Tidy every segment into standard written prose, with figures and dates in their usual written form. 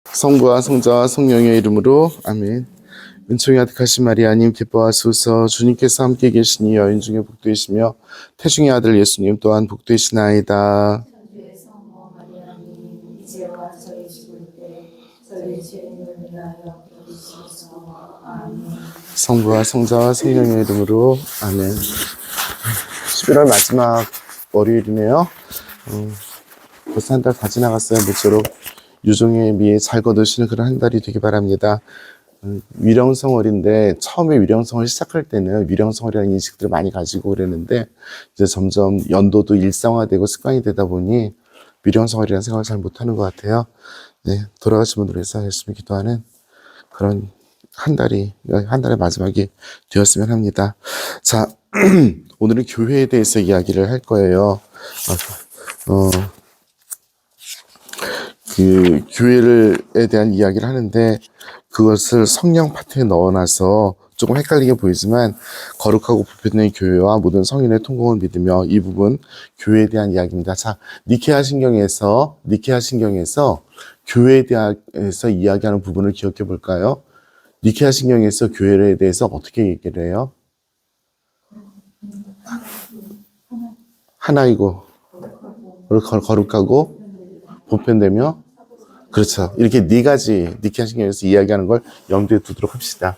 성부와 성자와 성령의 이름으로 아멘. 은총이 아득하신 마리아님 기뻐하소서. 주님께서 함께 계시니 여인 중에 복되시며 태중의 아들 예수님 또한 복되시나이다. 천주의 성모 마리아님 이제와 저희 죽을 때 저희 죄인을 위하여 기도하소서. 아멘. 성부와 성자와 성령의 이름으로 아멘. 11월 마지막 월요일이네요. 벌써 한 달 다 지나갔어요. 모쪼록 유종의 미에 잘 거두시는 그런 한 달이 되기 바랍니다. 위령성월인데 처음에 위령성월 시작할 때는 위령성월이라는 인식들을 많이 가지고 그랬는데 이제 점점 연도도 일상화되고 습관이 되다 보니 위령성월이라는 생각을 잘 못하는 것 같아요. 네, 돌아가신 분들을 위해서 열심히 기도하는 그런 한 달의 마지막이 되었으면 합니다. 자, 오늘은 교회에 대해서 이야기를 할 거예요. 그 교회에 대한 이야기를 하는데 그것을 성령 파트에 넣어놔서 조금 헷갈리게 보이지만 거룩하고 보편된 교회와 모든 성인의 통공을 믿으며 이 부분 교회에 대한 이야기입니다. 자, 니케아 신경에서 교회에 대해서 이야기하는 부분을 기억해 볼까요? 니케아 신경에서 교회에 대해서 어떻게 얘기를 해요? 하나이고 거룩하고 보편되며, 그렇죠. 이렇게 네 가지 니케아 신경에서 이야기하는 걸 염두에 두도록 합시다.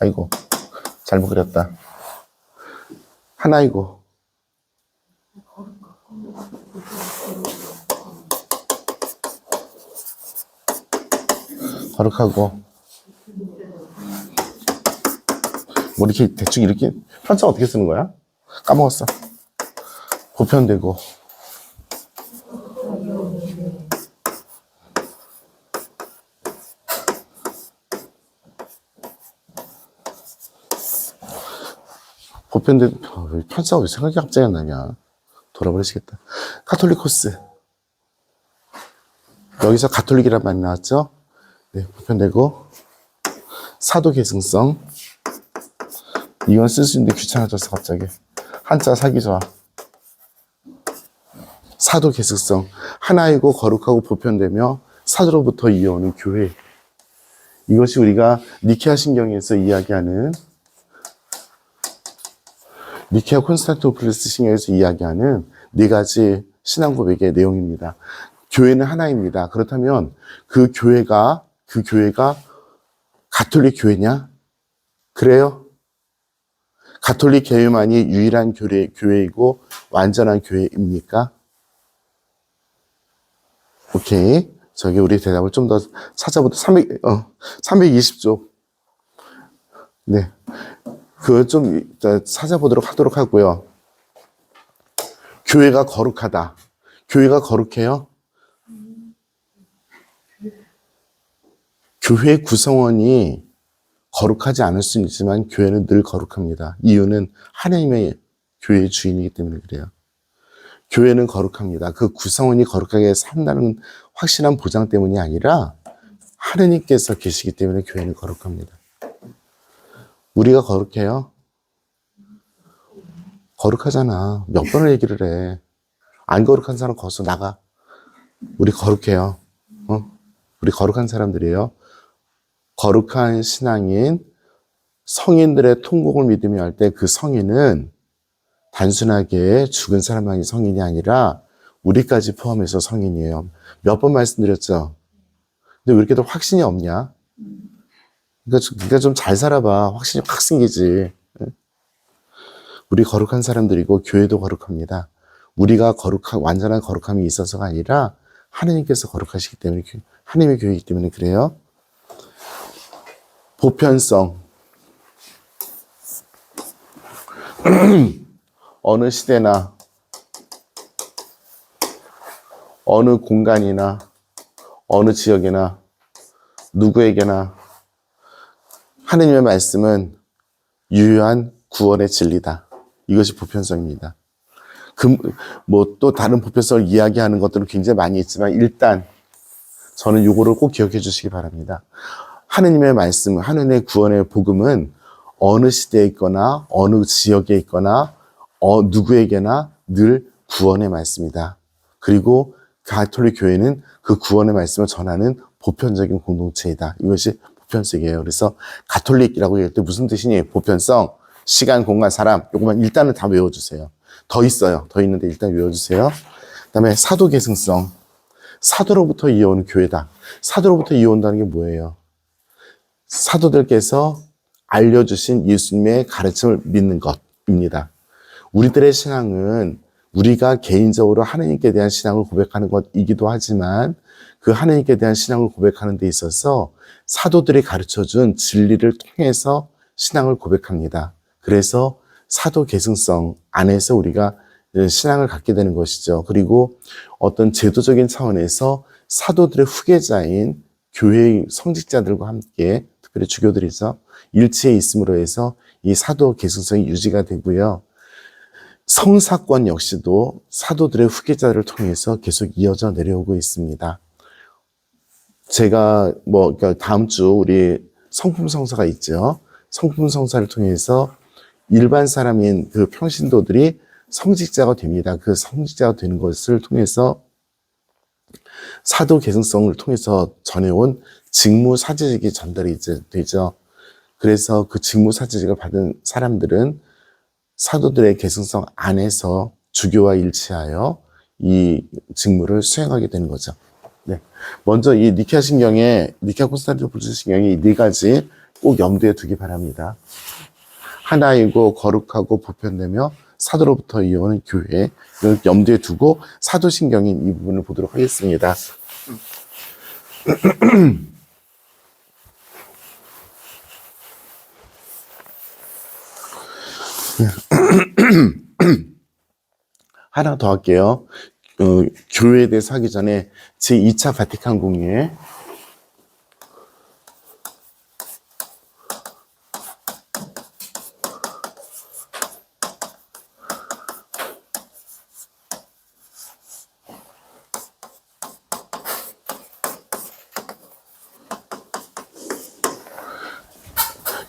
아이고, 잘못 그렸다. 하나이고 거룩하고 뭐 이렇게 대충 이렇게 편차 어떻게 쓰는 거야? 까먹었어. 보편되고 편차가 왜 생각이 갑자기 안 나냐? 돌아버리시겠다. 카톨리코스, 여기서 가톨릭이란 말이 나왔죠? 네, 보편되고 사도 계승성, 이건 쓸 수 있는데 귀찮아졌어 갑자기. 한자 사기 좋아. 사도 계승성, 하나이고 거룩하고 보편되며 사도로부터 이어오는 교회. 이것이 우리가 니케아 신경에서 이야기하는, 니케아 콘스탄티노플리스 신경에서 이야기하는 네 가지 신앙 고백의 내용입니다. 교회는 하나입니다. 그렇다면 그 교회가 가톨릭 교회냐? 그래요? 가톨릭 교회만이 유일한 교회이고 완전한 교회입니까? 오케이. 저기 우리 대답을 좀 더 찾아보도록 320쪽. 네. 그걸 좀 찾아보도록 하도록 하고요. 교회가 거룩하다. 교회가 거룩해요? 교회 구성원이 거룩하지 않을 수는 있지만 교회는 늘 거룩합니다. 이유는 하나님의 교회의 주인이기 때문에 그래요. 교회는 거룩합니다. 그 구성원이 거룩하게 산다는 확실한 보장 때문이 아니라 하느님께서 계시기 때문에 교회는 거룩합니다. 우리가 거룩해요? 거룩하잖아. 몇 번을 얘기를 해. 안 거룩한 사람 거기서 나가. 우리 거룩해요. 우리 거룩한 사람들이에요. 거룩한 신앙인 성인들의 통곡을 믿으며 할 때 그 성인은 단순하게 죽은 사람만이 성인이 아니라 우리까지 포함해서 성인이에요. 몇 번 말씀드렸죠? 근데 왜 이렇게 더 확신이 없냐? 그러니까 좀 잘 살아봐. 확신이 확 생기지. 우리 거룩한 사람들이고 교회도 거룩합니다. 우리가 완전한 거룩함이 있어서가 아니라 하느님께서 거룩하시기 때문에, 하느님의 교회이기 때문에 그래요. 보편성. 어느 시대나 어느 공간이나 어느 지역이나 누구에게나 하느님의 말씀은 유효한 구원의 진리다. 이것이 보편성입니다. 뭐 또 다른 보편성을 이야기하는 것들은 굉장히 많이 있지만 일단 저는 요거를 꼭 기억해 주시기 바랍니다. 하느님의 말씀, 하느님의 구원의 복음은 어느 시대에 있거나 어느 지역에 있거나 누구에게나 늘 구원의 말씀이다. 그리고 가톨릭 교회는 그 구원의 말씀을 전하는 보편적인 공동체이다. 이것이 보편성이에요. 그래서 가톨릭이라고 얘기할 때 무슨 뜻이니? 보편성, 시간, 공간, 사람. 요것만 일단은 다 외워주세요. 더 있어요. 더 있는데 일단 외워주세요. 그 다음에 사도 계승성. 사도로부터 이어오는 교회다. 사도로부터 이어온다는 게 뭐예요? 사도들께서 알려주신 예수님의 가르침을 믿는 것입니다. 우리들의 신앙은 우리가 개인적으로 하나님께 대한 신앙을 고백하는 것이기도 하지만 그 하나님께 대한 신앙을 고백하는 데 있어서 사도들이 가르쳐준 진리를 통해서 신앙을 고백합니다. 그래서 사도 계승성 안에서 우리가 신앙을 갖게 되는 것이죠. 그리고 어떤 제도적인 차원에서 사도들의 후계자인 교회의 성직자들과 함께 특별히 주교들이죠. 일치해 있음으로 해서 이 사도 계승성이 유지가 되고요. 성사권 역시도 사도들의 후계자를 통해서 계속 이어져 내려오고 있습니다. 제가 그러니까 다음 주 우리 성품 성사가 있죠. 성품 성사를 통해서 일반 사람인 그 평신도들이 성직자가 됩니다. 그 성직자가 되는 것을 통해서 사도 계승성을 통해서 전해온 직무사제직이 전달이 이제 되죠. 그래서 그 직무사제직을 받은 사람들은 사도들의 계승성 안에서 주교와 일치하여 이 직무를 수행하게 되는 거죠. 네. 먼저 이 니케아 신경에, 니케아 콘스탄티노플 신경에 이 네 가지 꼭 염두에 두기 바랍니다. 하나이고 거룩하고 보편되며 사도로부터 이어오는 교회, 이걸 염두에 두고 사도신경인 이 부분을 보도록 하겠습니다. 하나 더 할게요. 교회에 대해서 하기 전에 제2차 바티칸 공의회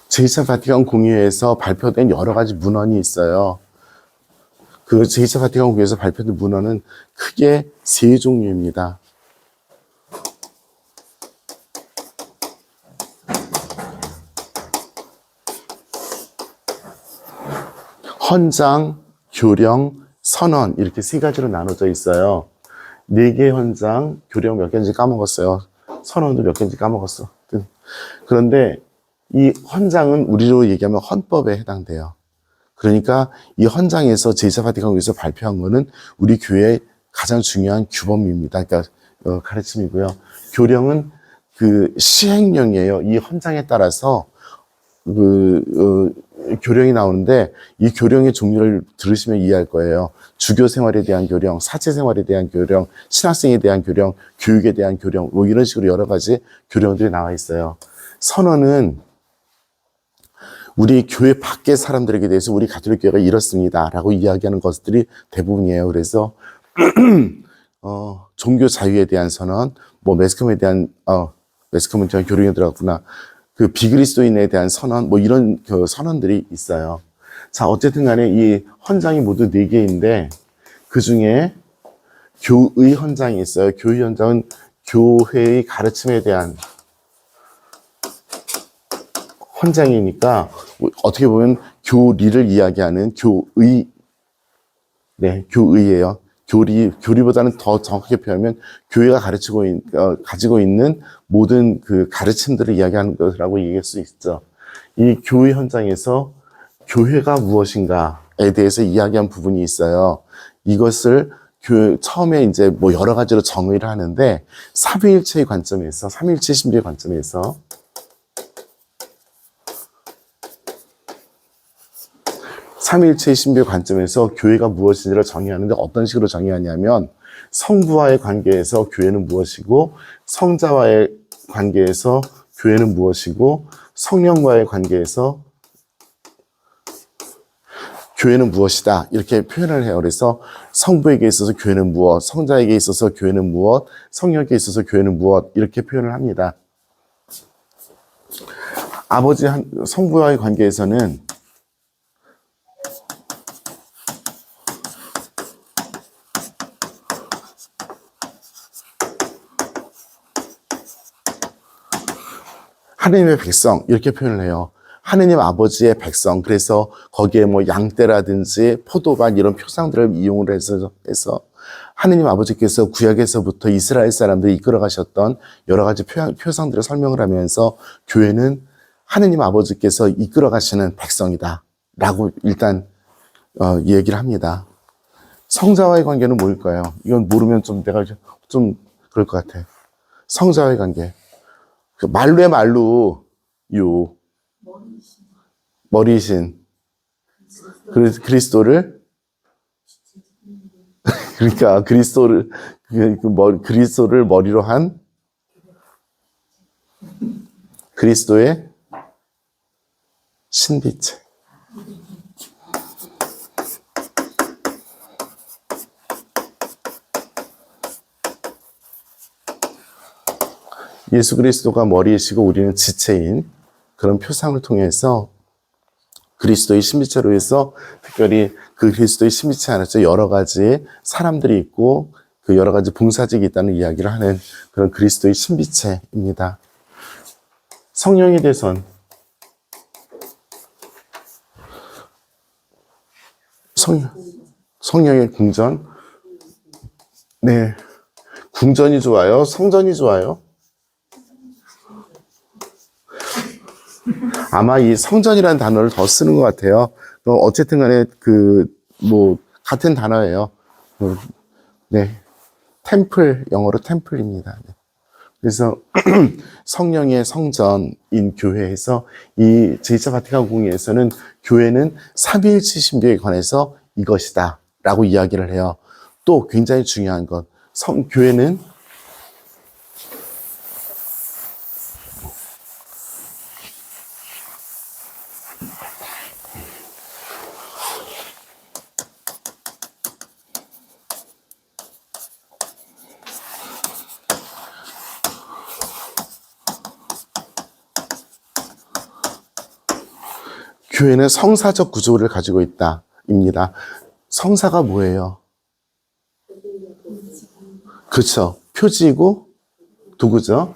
제2차 바티칸 공의회에서 발표된 여러 가지 문헌이 있어요. 그 제2차 바티칸 공의회에서 발표된 문헌은 크게 세 종류입니다. 헌장, 교령, 선언 이렇게 세 가지로 나눠져 있어요. 4개의 헌장, 교령 몇 개인지 까먹었어요. 선언도 몇 개인지 까먹었어. 그런데 이 헌장은 우리로 얘기하면 헌법에 해당돼요. 그러니까 이 헌장에서 제2차 바티칸 공의회에서 발표한 거는 우리 교회의 가장 중요한 규범입니다. 그러니까 가르침이고요. 교령은 그 시행령이에요. 이 헌장에 따라서 교령이 나오는데 이 교령의 종류를 들으시면 이해할 거예요. 주교 생활에 대한 교령, 사제 생활에 대한 교령, 신학생에 대한 교령, 교육에 대한 교령, 뭐 이런 식으로 여러 가지 교령들이 나와 있어요. 선언은 우리 교회 밖의 사람들에게 대해서 우리 가톨릭 교회가 이렇습니다 라고 이야기하는 것들이 대부분이에요. 그래서 종교 자유에 대한 선언, 뭐 매스컴에 대한 매스컴은 제가 교령에 들어갔구나. 그 비그리스도인에 대한 선언, 뭐 이런 그 선언들이 있어요. 자, 어쨌든 간에 이 헌장이 모두 4개인데 그 중에 교의 헌장이 있어요. 교의 헌장은 교회의 가르침에 대한 헌장이니까 어떻게 보면 교리를 이야기하는 교의, 네, 교의예요. 교리보다는 더 정확하게 표현하면 교회가 가지고 있는 모든 그 가르침들을 이야기하는 것이라고 얘기할 수 있죠. 이 교회 현장에서 교회가 무엇인가에 대해서 이야기한 부분이 있어요. 이것을 처음에 이제 뭐 여러 가지로 정의를 하는데 삼위일체의 관점에서, 삼위일체 신비의 관점에서 삼위일체의 신비의 관점에서 교회가 무엇인지를 정의하는데 어떤 식으로 정의하냐면 성부와의 관계에서 교회는 무엇이고 성자와의 관계에서 교회는 무엇이고 성령과의 관계에서 교회는 무엇이다 이렇게 표현을 해요. 그래서 성부에게 있어서 교회는 무엇, 성자에게 있어서 교회는 무엇, 성령에게 있어서 교회는 무엇 이렇게 표현을 합니다. 아버지 성부와의 관계에서는 하느님의 백성 이렇게 표현을 해요. 하느님 아버지의 백성. 그래서 거기에 뭐 양떼라든지 포도밭 이런 표상들을 이용을 해서 하느님 아버지께서 구약에서부터 이스라엘 사람들이 이끌어 가셨던 여러 가지 표상들을 설명을 하면서 교회는 하느님 아버지께서 이끌어 가시는 백성이다 라고 일단 얘기를 합니다. 성자와의 관계는 뭘까요? 이건 모르면 좀 내가 좀 그럴 것 같아. 성자와의 관계. 말루의 말루, 머리신. 그리스도를, 그러니까 그리스도를 머리로 한 그리스도의 신비체. 예수 그리스도가 머리이시고 우리는 지체인 그런 표상을 통해서 그리스도의 신비체로 해서 특별히 그 그리스도의 신비체 안에서 여러 가지 사람들이 있고 그 여러 가지 봉사직이 있다는 이야기를 하는 그런 그리스도의 신비체입니다. 성령의 대선. 성령의 궁전. 네. 궁전이 좋아요? 성전이 좋아요? 아마 이 성전이라는 단어를 더 쓰는 것 같아요. 어쨌든 간에 같은 단어예요. 네. 템플, 영어로 템플입니다. 그래서 성령의 성전인 교회에서 이 제2차 바티칸 공의에서는 교회는 삼위일체 신비에 관해서 이것이다 라고 이야기를 해요. 또 굉장히 중요한 것, 교회는 교회는 성사적 구조를 가지고 있다입니다. 성사가 뭐예요? 그렇죠. 표지이고 도구죠.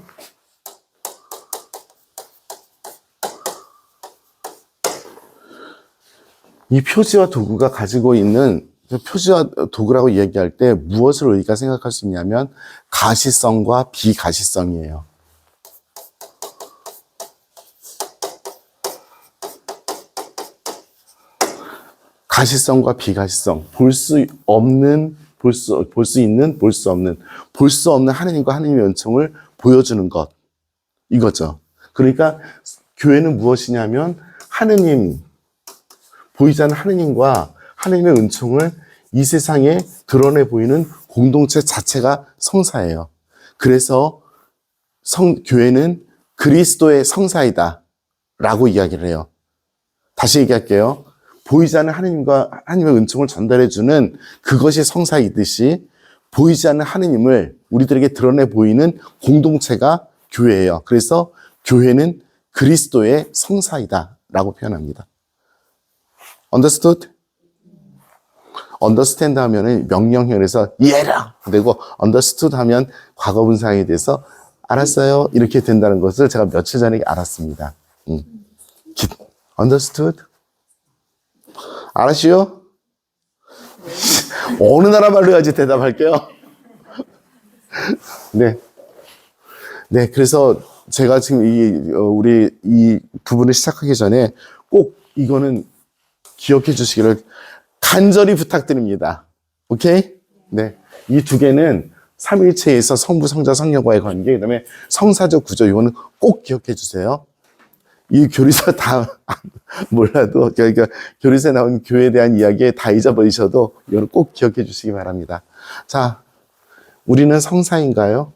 이 표지와 도구가 가지고 있는 표지와 도구라고 이야기할 때 무엇을 우리가 생각할 수 있냐면 가시성과 비가시성이에요. 가시성과 비가시성, 볼 수 있는, 볼 수 없는 하느님과 하느님의 은총을 보여주는 것, 이거죠. 그러니까 교회는 무엇이냐면 보이지 않는 하느님과 하느님의 은총을 이 세상에 드러내 보이는 공동체 자체가 성사예요. 그래서 교회는 그리스도의 성사이다 라고 이야기를 해요. 다시 얘기할게요. 보이지 않는 하느님과 하느님의 은총을 전달해주는 그것이 성사이듯이 보이지 않는 하느님을 우리들에게 드러내 보이는 공동체가 교회예요. 그래서 교회는 그리스도의 성사이다 라고 표현합니다. Understood? Understand 하면은 명령형에서 이해라 되고 understood 하면 과거분사형이 돼서 알았어요 이렇게 된다는 것을 제가 며칠 전에 알았습니다. Understood? 알았슈요? 어느 나라 말로 해야지 대답할게요. 네. 네, 그래서 제가 지금 우리 이 부분을 시작하기 전에 꼭 이거는 기억해 주시기를 간절히 부탁드립니다. 오케이? 네. 이 두 개는 삼위일체에서 성부, 성자, 성령과의 관계, 그 다음에 성사적 구조, 이거는 꼭 기억해 주세요. 이 교리서 다 몰라도, 그러니까 교리서에 나온 교회에 대한 이야기에 다 잊어버리셔도 이거는 꼭 기억해 주시기 바랍니다. 자, 우리는 성사인가요?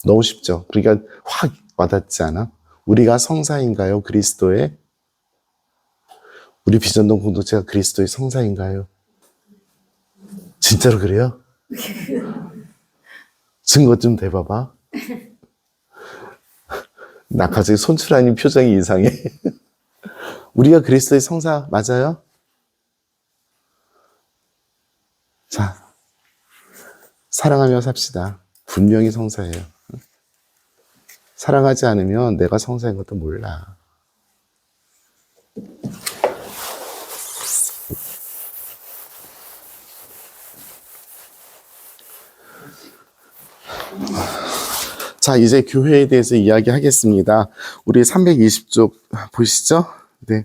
너무 쉽죠? 그러니까 확 와닿지 않아? 우리가 성사인가요? 그리스도의? 우리 비전동 공동체가 그리스도의 성사인가요? 진짜로 그래요? 증거 좀 대봐봐. 나 갑자기 손출하는 표정이 이상해. 우리가 그리스도의 성사 맞아요? 자, 사랑하며 삽시다. 분명히 성사예요. 사랑하지 않으면 내가 성사인 것도 몰라. 자, 이제 교회에 대해서 이야기하겠습니다. 우리 320쪽 보시죠? 네.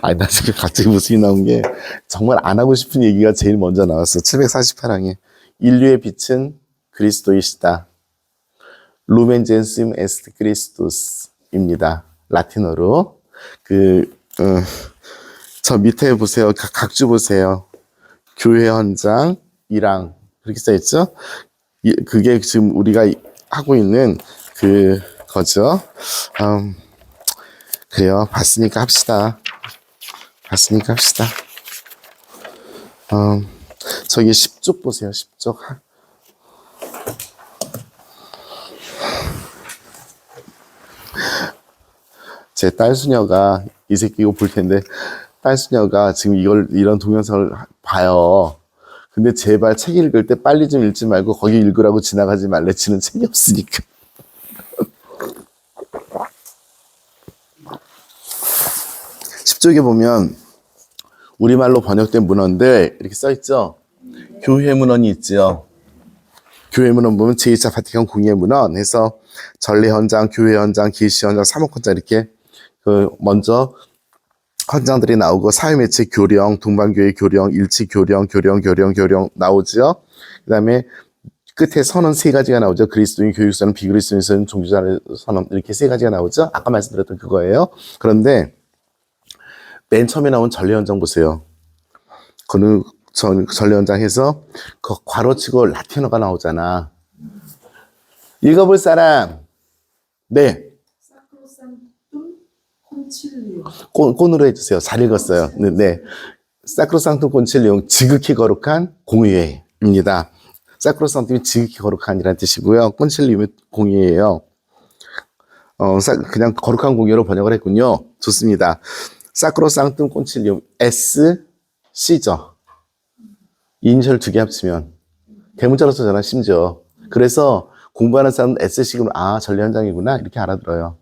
아니, 나 지금 갑자기 웃음이 나온 게 정말 안 하고 싶은 얘기가 제일 먼저 나왔어. 748항에. 인류의 빛은 그리스도이시다. 루멘 젠시움 에스트 크리스토스입니다. 라틴어로. 저 밑에 보세요. 각주 보세요. 교회 현장 1항. 그렇게 써있죠? 그게 지금 우리가 하고 있는 거죠. 그래요. 봤으니까 합시다. 저기 10쪽 보세요. 10쪽. 제 딸 수녀가 이 새끼 이거 볼 텐데 딸 수녀가 지금 이런 동영상을 봐요. 근데 제발 책 읽을 때 빨리 좀 읽지 말고 거기 읽으라고 지나가지 말래. 지는 책이 없으니까. 10쪽에 보면 우리말로 번역된 문헌들 이렇게 써있죠. 교회 문헌이 있죠. 교회 문헌 보면 제2차 바티칸 공예 문헌 해서 전례 현장, 교회 현장, 계시 현장, 사목 현장 이렇게 먼저 현장들이 나오고 사회매체 교령, 동방교회 교령, 일치 교령 나오죠. 그 다음에 끝에 선언 3가지가 나오죠. 그리스도인 교육선언, 비그리스도인 선언, 종교자의 선언 이렇게 3가지가 나오죠. 아까 말씀드렸던 그거예요. 그런데 맨 처음에 나온 전례 현장 보세요. 그는 전례 현장에서 그 괄호치고 라틴어가 나오잖아. 읽어볼 사람. 네. 꼰으로 해주세요. 잘 읽었어요. 네. 사크로상툼 콘칠리움, 지극히 거룩한 공의회입니다. 사크로상툼이 지극히 거룩한이라는 뜻이고요. 콘칠리움이 공의회예요. 그냥 거룩한 공의회로 번역을 했군요. 좋습니다. 사크로상툼 콘칠리움, SC죠. 이니셜 2개 합치면 대문자로 쓰잖아, 심지어. 그래서 공부하는 사람은 SC면 전례 현장이구나 이렇게 알아들어요.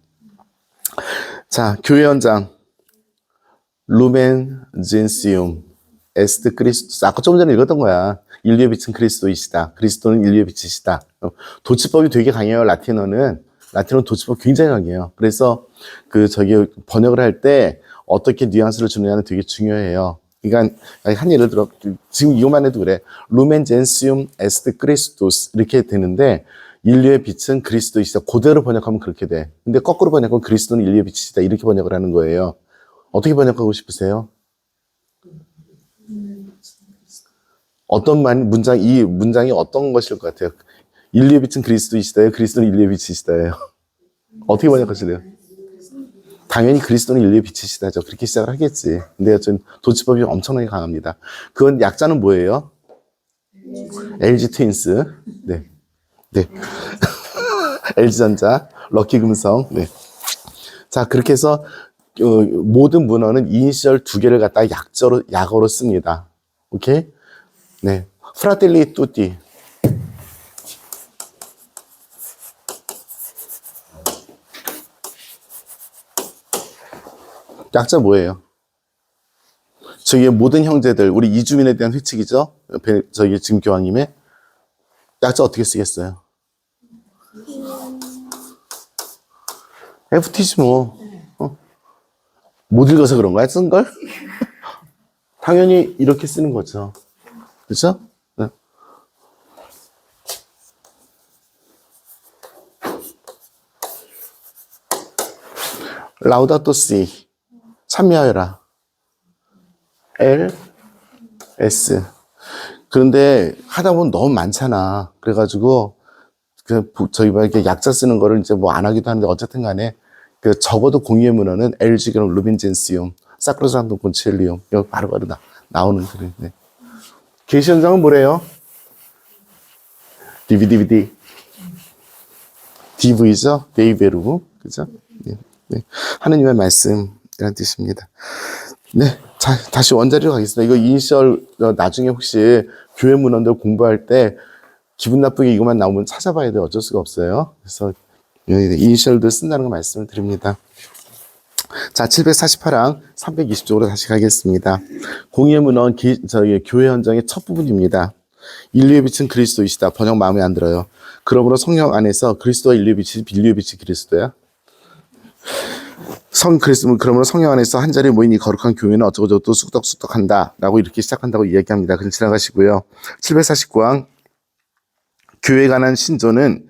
자, 교회 현장. 루멘 젠시움 에스트 크리스토스. 아까 좀 전에 읽었던 거야. 인류의 빛은 그리스도이시다. 그리스도는 인류의 빛이시다. 도치법이 되게 강해요. 라틴어는 도치법 굉장히 강해요. 그래서 번역을 할 때 어떻게 뉘앙스를 주느냐는 되게 중요해요. 그러니까 한 예를 들어 지금 이것만 해도 그래. 루멘 젠시움 에스트 크리스토스 이렇게 되는데 인류의 빛은 그리스도이시다. 그대로 번역하면 그렇게 돼. 근데 거꾸로 번역하면 그리스도는 인류의 빛이시다. 이렇게 번역을 하는 거예요. 어떻게 번역하고 싶으세요? 이 문장이 어떤 것일 것 같아요? 인류의 빛은 그리스도이시다예요? 그리스도는 인류의 빛이시다예요? 어떻게 번역하실래요? 당연히 그리스도는 인류의 빛이시다죠. 그렇게 시작을 하겠지. 근데 도치법이 엄청나게 강합니다. 그건 약자는 뭐예요? LG 트윈스. 네. LG전자, 럭키금성. 네. 자, 그렇게 해서 모든 문헌은 이니셜 2개를 갖다가 약어로 씁니다. 오케이? 네. 프라텔리 뚜띠. 약자 뭐예요? 저기 모든 형제들, 우리 이주민에 대한 회칙이죠? 지금 교황님의 약자 어떻게 쓰겠어요? FT지 뭐. 못 읽어서 그런 거야, 쓴 걸? 당연히 이렇게 쓰는 거죠. 그렇죠? 네. 라우다토 시. 참여하여라. L, S. 그런데 하다 보면 너무 많잖아. 그래가지고, 이렇게 약자 쓰는 거를 이제 뭐 안 하기도 하는데, 어쨌든 간에, 적어도 공유의 문헌은 LG경, 루빈젠시움, 사크로산토 콘칠리움, 여기 바로바로 나오는 글이. 네. 계시 현장은 뭐래요? DVD. DV죠? 데이베르고. 그죠? 네. 하느님의 말씀이라는 뜻입니다. 네. 자, 다시 원자리로 가겠습니다. 이거 이니셜 나중에 혹시 교회 문헌들 공부할 때 기분 나쁘게 이것만 나오면 찾아봐야 돼요. 어쩔 수가 없어요. 그래서 이니셜도 쓴다는 거 말씀을 드립니다. 자, 748항 320쪽으로 다시 가겠습니다. 공의의 문헌 교회 헌정의 첫 부분입니다. 인류의 빛은 그리스도이시다. 번역 마음에 안 들어요. 그러므로 성령 안에서 그리스도와 인류의 빛이 그리스도야. 그러므로 성령 안에서 한 자리에 모인 이 거룩한 교회는 어쩌고저쩌고 쑥덕쑥덕한다 라고 이렇게 시작한다고 이야기합니다. 그냥 지나가시고요. 749항 교회에 관한 신조는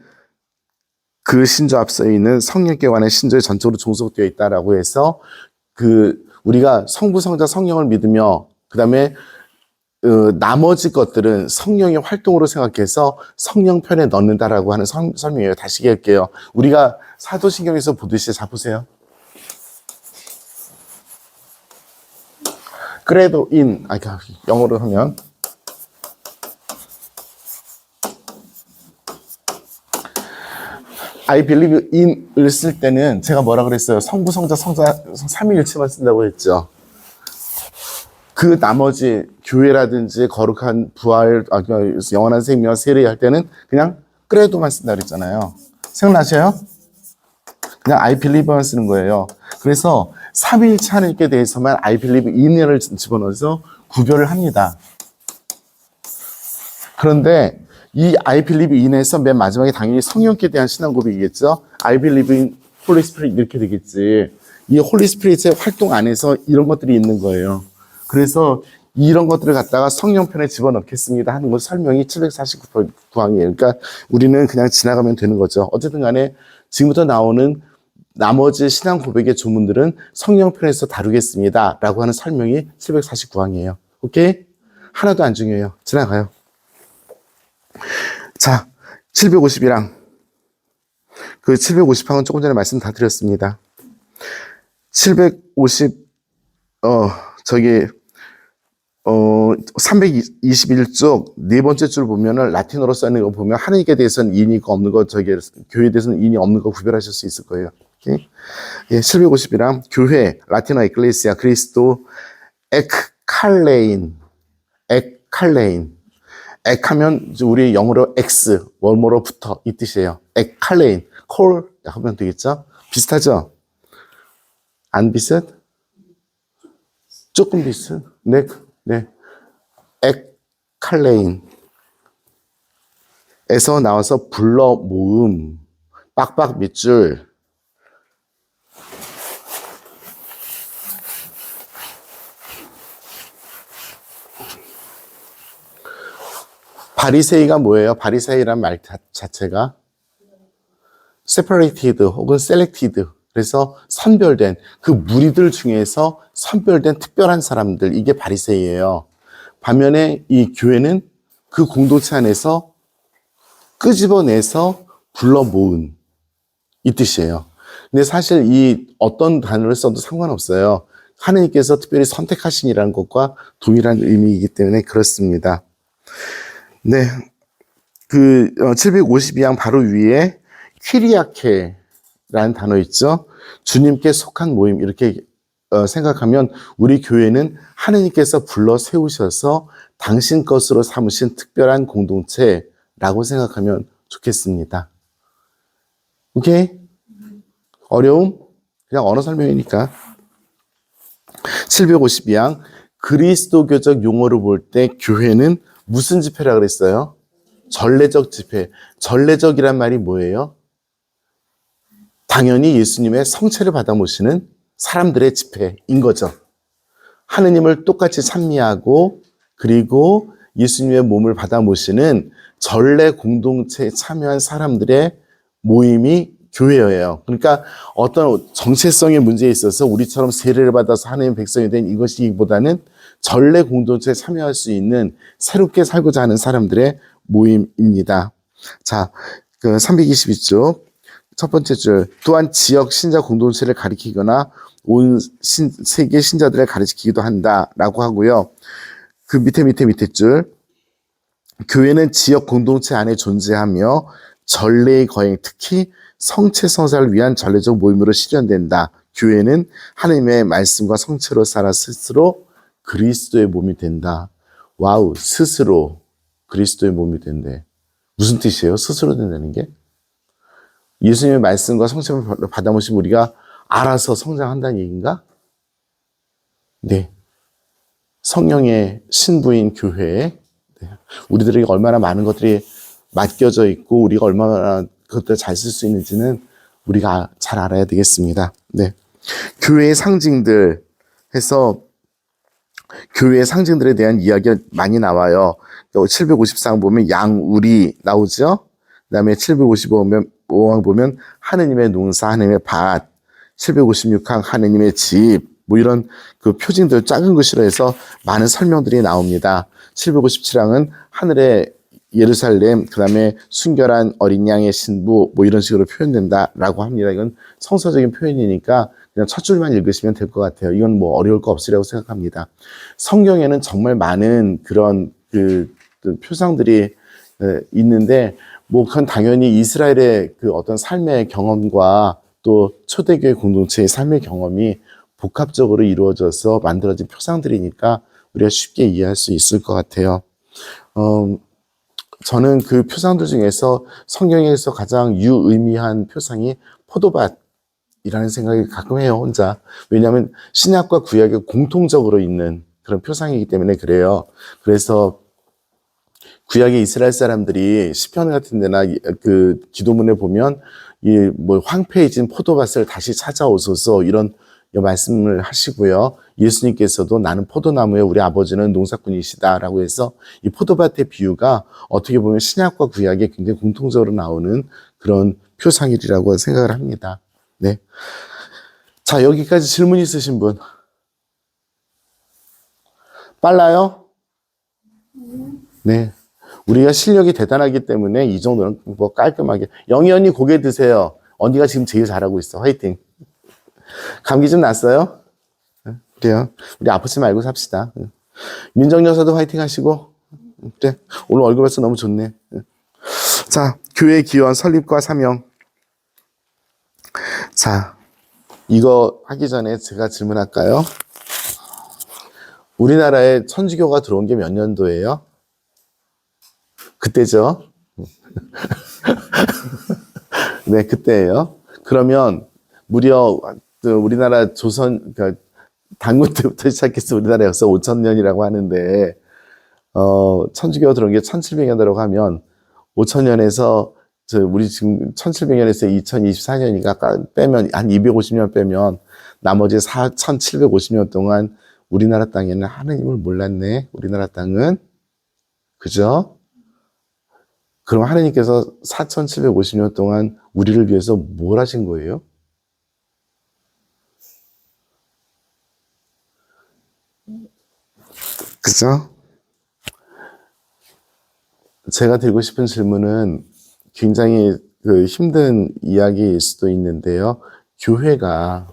그 신조 앞서 있는 성령께 관한 신조에 전적으로 종속되어 있다라고 해서 우리가 성부, 성자, 성령을 믿으며 그 다음에 나머지 것들은 성령의 활동으로 생각해서 성령 편에 넣는다라고 하는 설명이에요. 다시 얘기할게요. 우리가 사도신경에서 보듯이 자 보세요. 그래도 영어로 하면 I believe in을 쓸 때는 제가 뭐라 그랬어요? 성부, 성자, 삼위일체만 쓴다고 했죠. 그 나머지 교회라든지 거룩한 부활, 영원한 생명과 세례 할 때는 그냥 그래도만 쓴다 그랬잖아요. 생각나셔요? 그냥 I believe만 쓰는 거예요. 그래서 삼위일체 하나님께 대해서만 I believe in을 집어넣어서 구별을 합니다. 그런데 이 I believe in에서 맨 마지막에 당연히 성령께 대한 신앙 고백이겠죠. I believe in Holy Spirit 이렇게 되겠지. 이 Holy Spirit의 활동 안에서 이런 것들이 있는 거예요. 그래서 이런 것들을 갖다가 성령편에 집어넣겠습니다 하는 것 설명이 749항이에요. 그러니까 우리는 그냥 지나가면 되는 거죠. 어쨌든 간에 지금부터 나오는 나머지 신앙 고백의 조문들은 성령편에서 다루겠습니다 라고 하는 설명이 749항이에요. 오케이? 하나도 안 중요해요. 지나가요. 자, 751항. 그 750항은 조금 전에 말씀 다 드렸습니다. 321쪽 네 번째 줄 보면은 라틴어로 써있는 거 보면 하나님께 대해서는 인이 없는 거, 교회에 대해서는 인이 없는 거 구별하실 수 있을 거예요. 오케이? 예, 751항. 교회, 라틴어 에클레시아, 그리스도, 엑칼레인. 엑하면 우리 영어로 X, 뭐뭐로부터 이 뜻이에요. 엑칼레인, 콜 하면 되겠죠? 비슷하죠? 안 비슷? 조금 비슷? 네. 엑칼레인 에서 나와서 불러 모음, 빡빡 밑줄. 바리새이가 뭐예요? 바리새이란 말 자체가 separated 혹은 selected, 그래서 선별된 그 무리들 중에서 선별된 특별한 사람들, 이게 바리새이예요. 반면에 이 교회는 그 공동체 안에서 끄집어내서 불러 모은 이 뜻이에요. 근데 사실 이 어떤 단어를 써도 상관없어요. 하느님께서 특별히 선택하신이라는 것과 동일한 의미이기 때문에 그렇습니다. 네, 752항 바로 위에 퀴리아케라는 단어 있죠. 주님께 속한 모임, 이렇게 생각하면 우리 교회는 하느님께서 불러 세우셔서 당신 것으로 삼으신 특별한 공동체라고 생각하면 좋겠습니다. 오케이? 어려움? 그냥 언어 설명이니까. 752항 그리스도교적 용어로 볼 때 교회는 무슨 집회라 그랬어요? 전례적 집회. 전례적이란 말이 뭐예요? 당연히 예수님의 성체를 받아 모시는 사람들의 집회인 거죠. 하느님을 똑같이 찬미하고 그리고 예수님의 몸을 받아 모시는 전례 공동체에 참여한 사람들의 모임이 교회예요. 그러니까 어떤 정체성의 문제에 있어서 우리처럼 세례를 받아서 하나님의 백성이 된 이것이보다는 전례 공동체에 참여할 수 있는 새롭게 살고자 하는 사람들의 모임입니다. 자, 322쪽 첫 번째 줄. 또한 지역 신자 공동체를 가리키거나 온 세계 신자들을 가리키기도 한다라고 하고요. 그 밑에 줄. 교회는 지역 공동체 안에 존재하며 전례의 거행, 특히 성체 성사를 위한 전례적 모임으로 실현된다. 교회는 하나님의 말씀과 성체로 살아 스스로 그리스도의 몸이 된다. 와우, 스스로 그리스도의 몸이 된대. 무슨 뜻이에요? 스스로 된다는 게? 예수님의 말씀과 성령을 받아보시면 우리가 알아서 성장한다는 얘기인가? 네. 성령의 신부인 교회에 우리들에게 얼마나 많은 것들이 맡겨져 있고 우리가 얼마나 그것들을 잘 쓸 수 있는지는 우리가 잘 알아야 되겠습니다. 네. 교회의 상징들 해서 교회의 상징들에 대한 이야기가 많이 나와요. 754강 보면 양우리 나오죠? 그 다음에 755강 보면 하느님의 농사, 하느님의 밭, 756강 하느님의 집, 뭐 이런 그 표징들 작은 글씨로 해서 많은 설명들이 나옵니다. 757항은 하늘의 예루살렘, 그 다음에 순결한 어린 양의 신부, 뭐 이런 식으로 표현된다라고 합니다. 이건 성서적인 표현이니까 그냥 첫 줄만 읽으시면 될 것 같아요. 이건 뭐 어려울 거 없으리라고 생각합니다. 성경에는 정말 많은 그런 그 표상들이 있는데, 뭐 그건 당연히 이스라엘의 그 어떤 삶의 경험과 또 초대교회 공동체의 삶의 경험이 복합적으로 이루어져서 만들어진 표상들이니까 우리가 쉽게 이해할 수 있을 것 같아요. 저는 그 표상들 중에서 성경에서 가장 유의미한 표상이 포도밭이라는 생각이 가끔 해요, 혼자. 왜냐하면 신약과 구약에 공통적으로 있는 그런 표상이기 때문에 그래요. 그래서 구약의 이스라엘 사람들이 시편 같은 데나 그 기도문에 보면 이 뭐 황폐해진 포도밭을 다시 찾아오소서 이런 말씀을 하시고요. 예수님께서도 나는 포도나무에 우리 아버지는 농사꾼이시다라고 해서 이 포도밭의 비유가 어떻게 보면 신약과 구약에 굉장히 공통적으로 나오는 그런 표상이라고 생각을 합니다. 네. 자, 여기까지 질문 있으신 분? 빨라요? 네. 우리가 실력이 대단하기 때문에 이 정도는 뭐 깔끔하게. 영희 언니 고개 드세요. 언니가 지금 제일 잘하고 있어. 화이팅. 감기 좀 났어요? 그래요. 우리 아프지 말고 삽시다. 민정 여사도 화이팅 하시고. 그래. 오늘 얼굴 벌써 너무 좋네. 자, 교회 기원 설립과 사명. 자, 이거 하기 전에 제가 질문할까요? 우리나라에 천주교가 들어온 게 몇 년도예요? 그때죠? 네, 그때예요. 그러면 무려 우리나라 조선, 그러니까 단군 때부터 시작해서 우리나라 역사 5,000년이라고 하는데, 천주교가 들어온 게 1700년도라고 하면, 5,000년에서, 우리 지금 1700년에서 2024년이니까 빼면, 한 250년 빼면, 나머지 1750년 동안 우리나라 땅에는 하느님을 몰랐네. 우리나라 땅은. 그죠? 그럼 하느님께서 4750년 동안 우리를 위해서 뭘 하신 거예요? 그죠? 제가 드리고 싶은 질문은 굉장히 힘든 이야기일 수도 있는데요. 교회가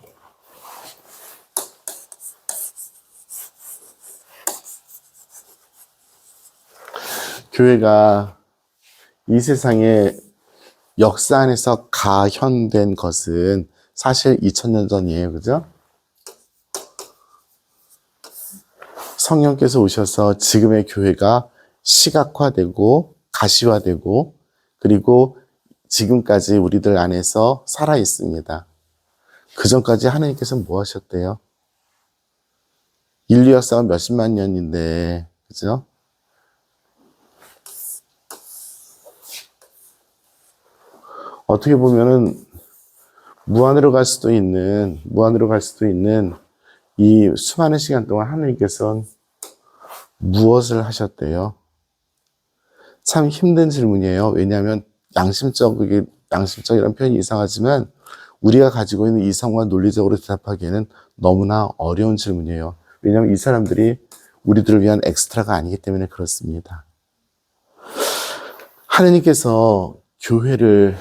이 세상에 역사 안에서 가현된 것은 사실 2000년 전이에요. 그죠? 성령께서 오셔서 지금의 교회가 시각화되고 가시화되고 그리고 지금까지 우리들 안에서 살아 있습니다. 그 전까지 하나님께서 뭐 하셨대요? 인류 역사가 몇십만 년인데, 그죠? 어떻게 보면은 무한으로 갈 수도 있는 이 수많은 시간 동안 하나님께서는 무엇을 하셨대요? 참 힘든 질문이에요. 왜냐하면 양심적이라는 표현이 이상하지만 우리가 가지고 있는 이성과 논리적으로 대답하기에는 너무나 어려운 질문이에요. 왜냐하면 이 사람들이 우리들을 위한 엑스트라가 아니기 때문에 그렇습니다. 하나님께서 교회를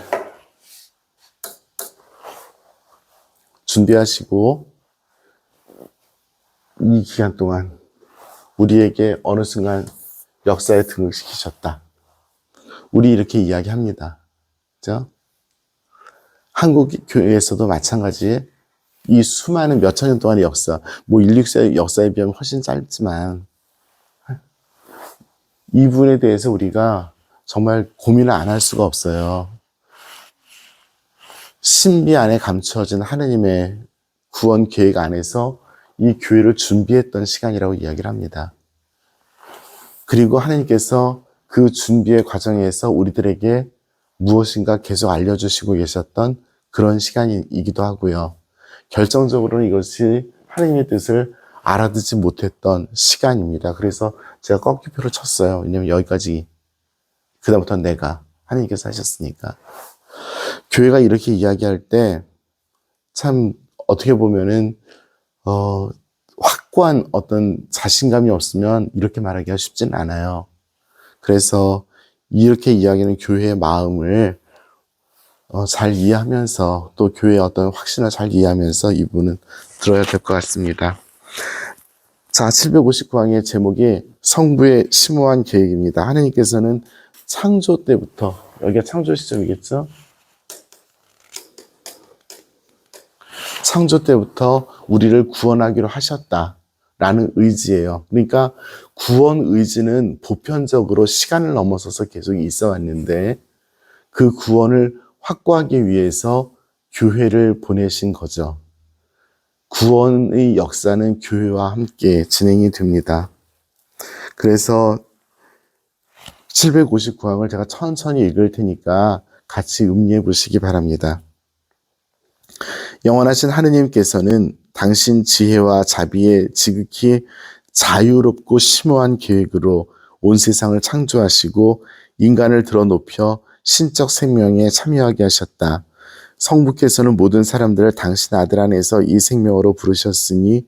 준비하시고 이 기간 동안 우리에게 어느 순간 역사에 등극시키셨다. 우리 이렇게 이야기합니다. 그죠? 한국 교회에서도 마찬가지 이 수많은 몇천 년 동안의 역사, 뭐 인류 역사에 비하면 훨씬 짧지만 이 부분에 대해서 우리가 정말 고민을 안 할 수가 없어요. 신비 안에 감추어진 하느님의 구원 계획 안에서 이 교회를 준비했던 시간이라고 이야기를 합니다. 그리고 하나님께서 그 준비의 과정에서 우리들에게 무엇인가 계속 알려주시고 계셨던 그런 시간이기도 하고요. 결정적으로는 이것이 하나님의 뜻을 알아듣지 못했던 시간입니다. 그래서 제가 꺾기표를 쳤어요. 왜냐면 여기까지, 그다음부터는 내가, 하나님께서 하셨으니까. 교회가 이렇게 이야기할 때 참 어떻게 보면은 확고한 어떤 자신감이 없으면 이렇게 말하기가 쉽지는 않아요. 그래서 이렇게 이야기하는 교회의 마음을 잘 이해하면서 또 교회의 어떤 확신을 잘 이해하면서 이 부분은 들어야 될 것 같습니다. 자, 759항의 제목이 성부의 심오한 계획입니다. 하나님께서는 창조 때부터, 여기가 창조 시점이겠죠? 창조 때부터 우리를 구원하기로 하셨다라는 의지예요. 그러니까 구원 의지는 보편적으로 시간을 넘어서서 계속 있어 왔는데 그 구원을 확고하기 위해서 교회를 보내신 거죠. 구원의 역사는 교회와 함께 진행이 됩니다. 그래서 759항을 제가 천천히 읽을 테니까 같이 음미해 보시기 바랍니다. 영원하신 하느님께서는 당신 지혜와 자비에 지극히 자유롭고 심오한 계획으로 온 세상을 창조하시고 인간을 드러높여 신적 생명에 참여하게 하셨다. 성부께서는 모든 사람들을 당신 아들 안에서 이 생명으로 부르셨으니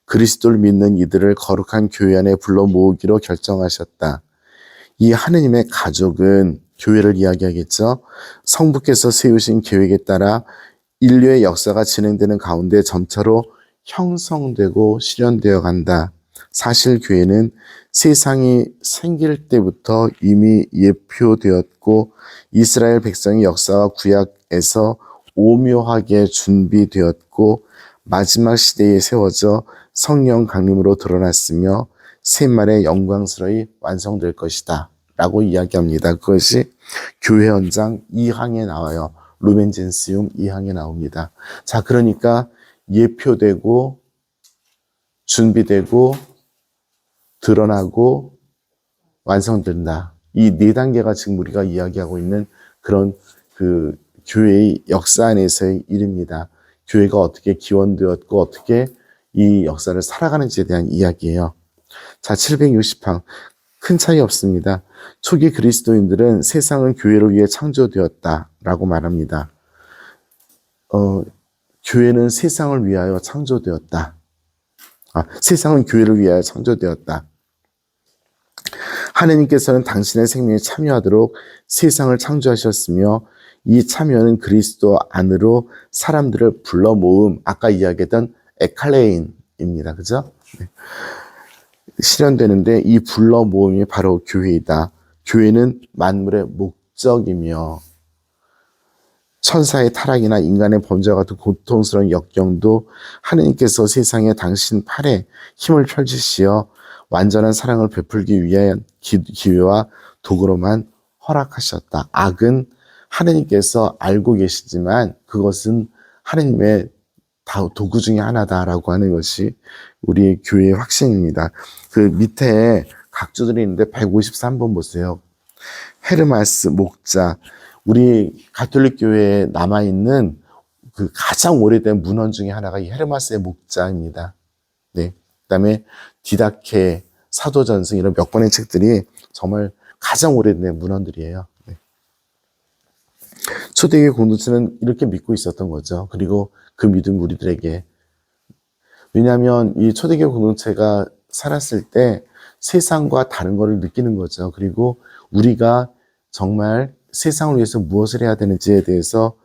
그리스도를 믿는 이들을 거룩한 교회 안에 불러 모으기로 결정하셨다. 이 하느님의 가족은 교회를 이야기하겠죠. 성부께서 세우신 계획에 따라 인류의 역사가 진행되는 가운데 점차로 형성되고 실현되어 간다. 사실 교회는 세상이 생길 때부터 이미 예표되었고 이스라엘 백성의 역사와 구약에서 오묘하게 준비되었고 마지막 시대에 세워져 성령 강림으로 드러났으며 새말에 영광스러이 완성될 것이다 라고 이야기합니다. 그것이 교회 헌장 2항에 나와요. 루멘 젠시움 2항에 나옵니다. 자, 그러니까 예표되고 준비되고 드러나고 완성된다. 이 네 단계가 지금 우리가 이야기하고 있는 그런 그 교회의 역사 안에서의 일입니다. 교회가 어떻게 기원되었고 어떻게 이 역사를 살아가는지에 대한 이야기예요. 자, 760항. 큰 차이 없습니다. 초기 그리스도인들은 세상은 교회를 위해 창조되었다라고 말합니다. 교회는 세상을 위하여 창조되었다. 세상은 교회를 위하여 창조되었다. 하느님께서는 당신의 생명에 참여하도록 세상을 창조하셨으며 이 참여는 그리스도 안으로 사람들을 불러 모음, 아까 이야기했던 에칼레인입니다. 그죠? 네. 실현되는데 이 불러 모음이 바로 교회이다. 교회는 만물의 목적이며 천사의 타락이나 인간의 범죄와 같은 고통스러운 역경도 하느님께서 세상에 당신 팔에 힘을 펼치시어 완전한 사랑을 베풀기 위한 기회와 도구로만 허락하셨다. 악은 하느님께서 알고 계시지만 그것은 하느님의 도구 중에 하나다라고 하는 것이 우리 교회의 확신입니다. 그 밑에 각주들이 있는데 153번 보세요. 헤르마스 목자. 우리 가톨릭 교회에 남아있는 그 가장 오래된 문헌 중에 하나가 이 헤르마스의 목자입니다. 네. 그 다음에 디다케, 사도전승 이런 몇 권의 책들이 정말 가장 오래된 문헌들이에요. 네. 초대교회 공동체는 이렇게 믿고 있었던 거죠. 그리고 그 믿음 우리들에게. 왜냐하면 이 초대교회 공동체가 살았을 때 세상과 다른 것을 느끼는 거죠. 그리고 우리가 정말 세상을 위해서 무엇을 해야 되는지에 대해서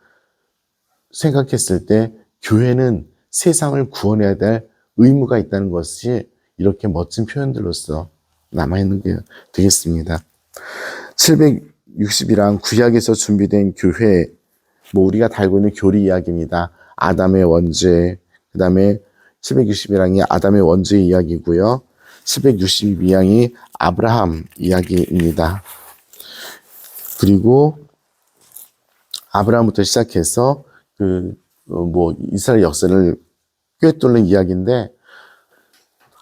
생각했을 때 교회는 세상을 구원해야 될 의무가 있다는 것이 이렇게 멋진 표현들로서 남아있는 게 되겠습니다. 761항 구약에서 준비된 교회, 우리가 다 알고 있는 교리 이야기입니다. 아담의 원죄, 그 다음에 762장이 아담의 원죄의 이야기고요. 762장이 아브라함 이야기입니다. 그리고 아브라함부터 시작해서 이스라엘 역사를 꿰뚫는 이야기인데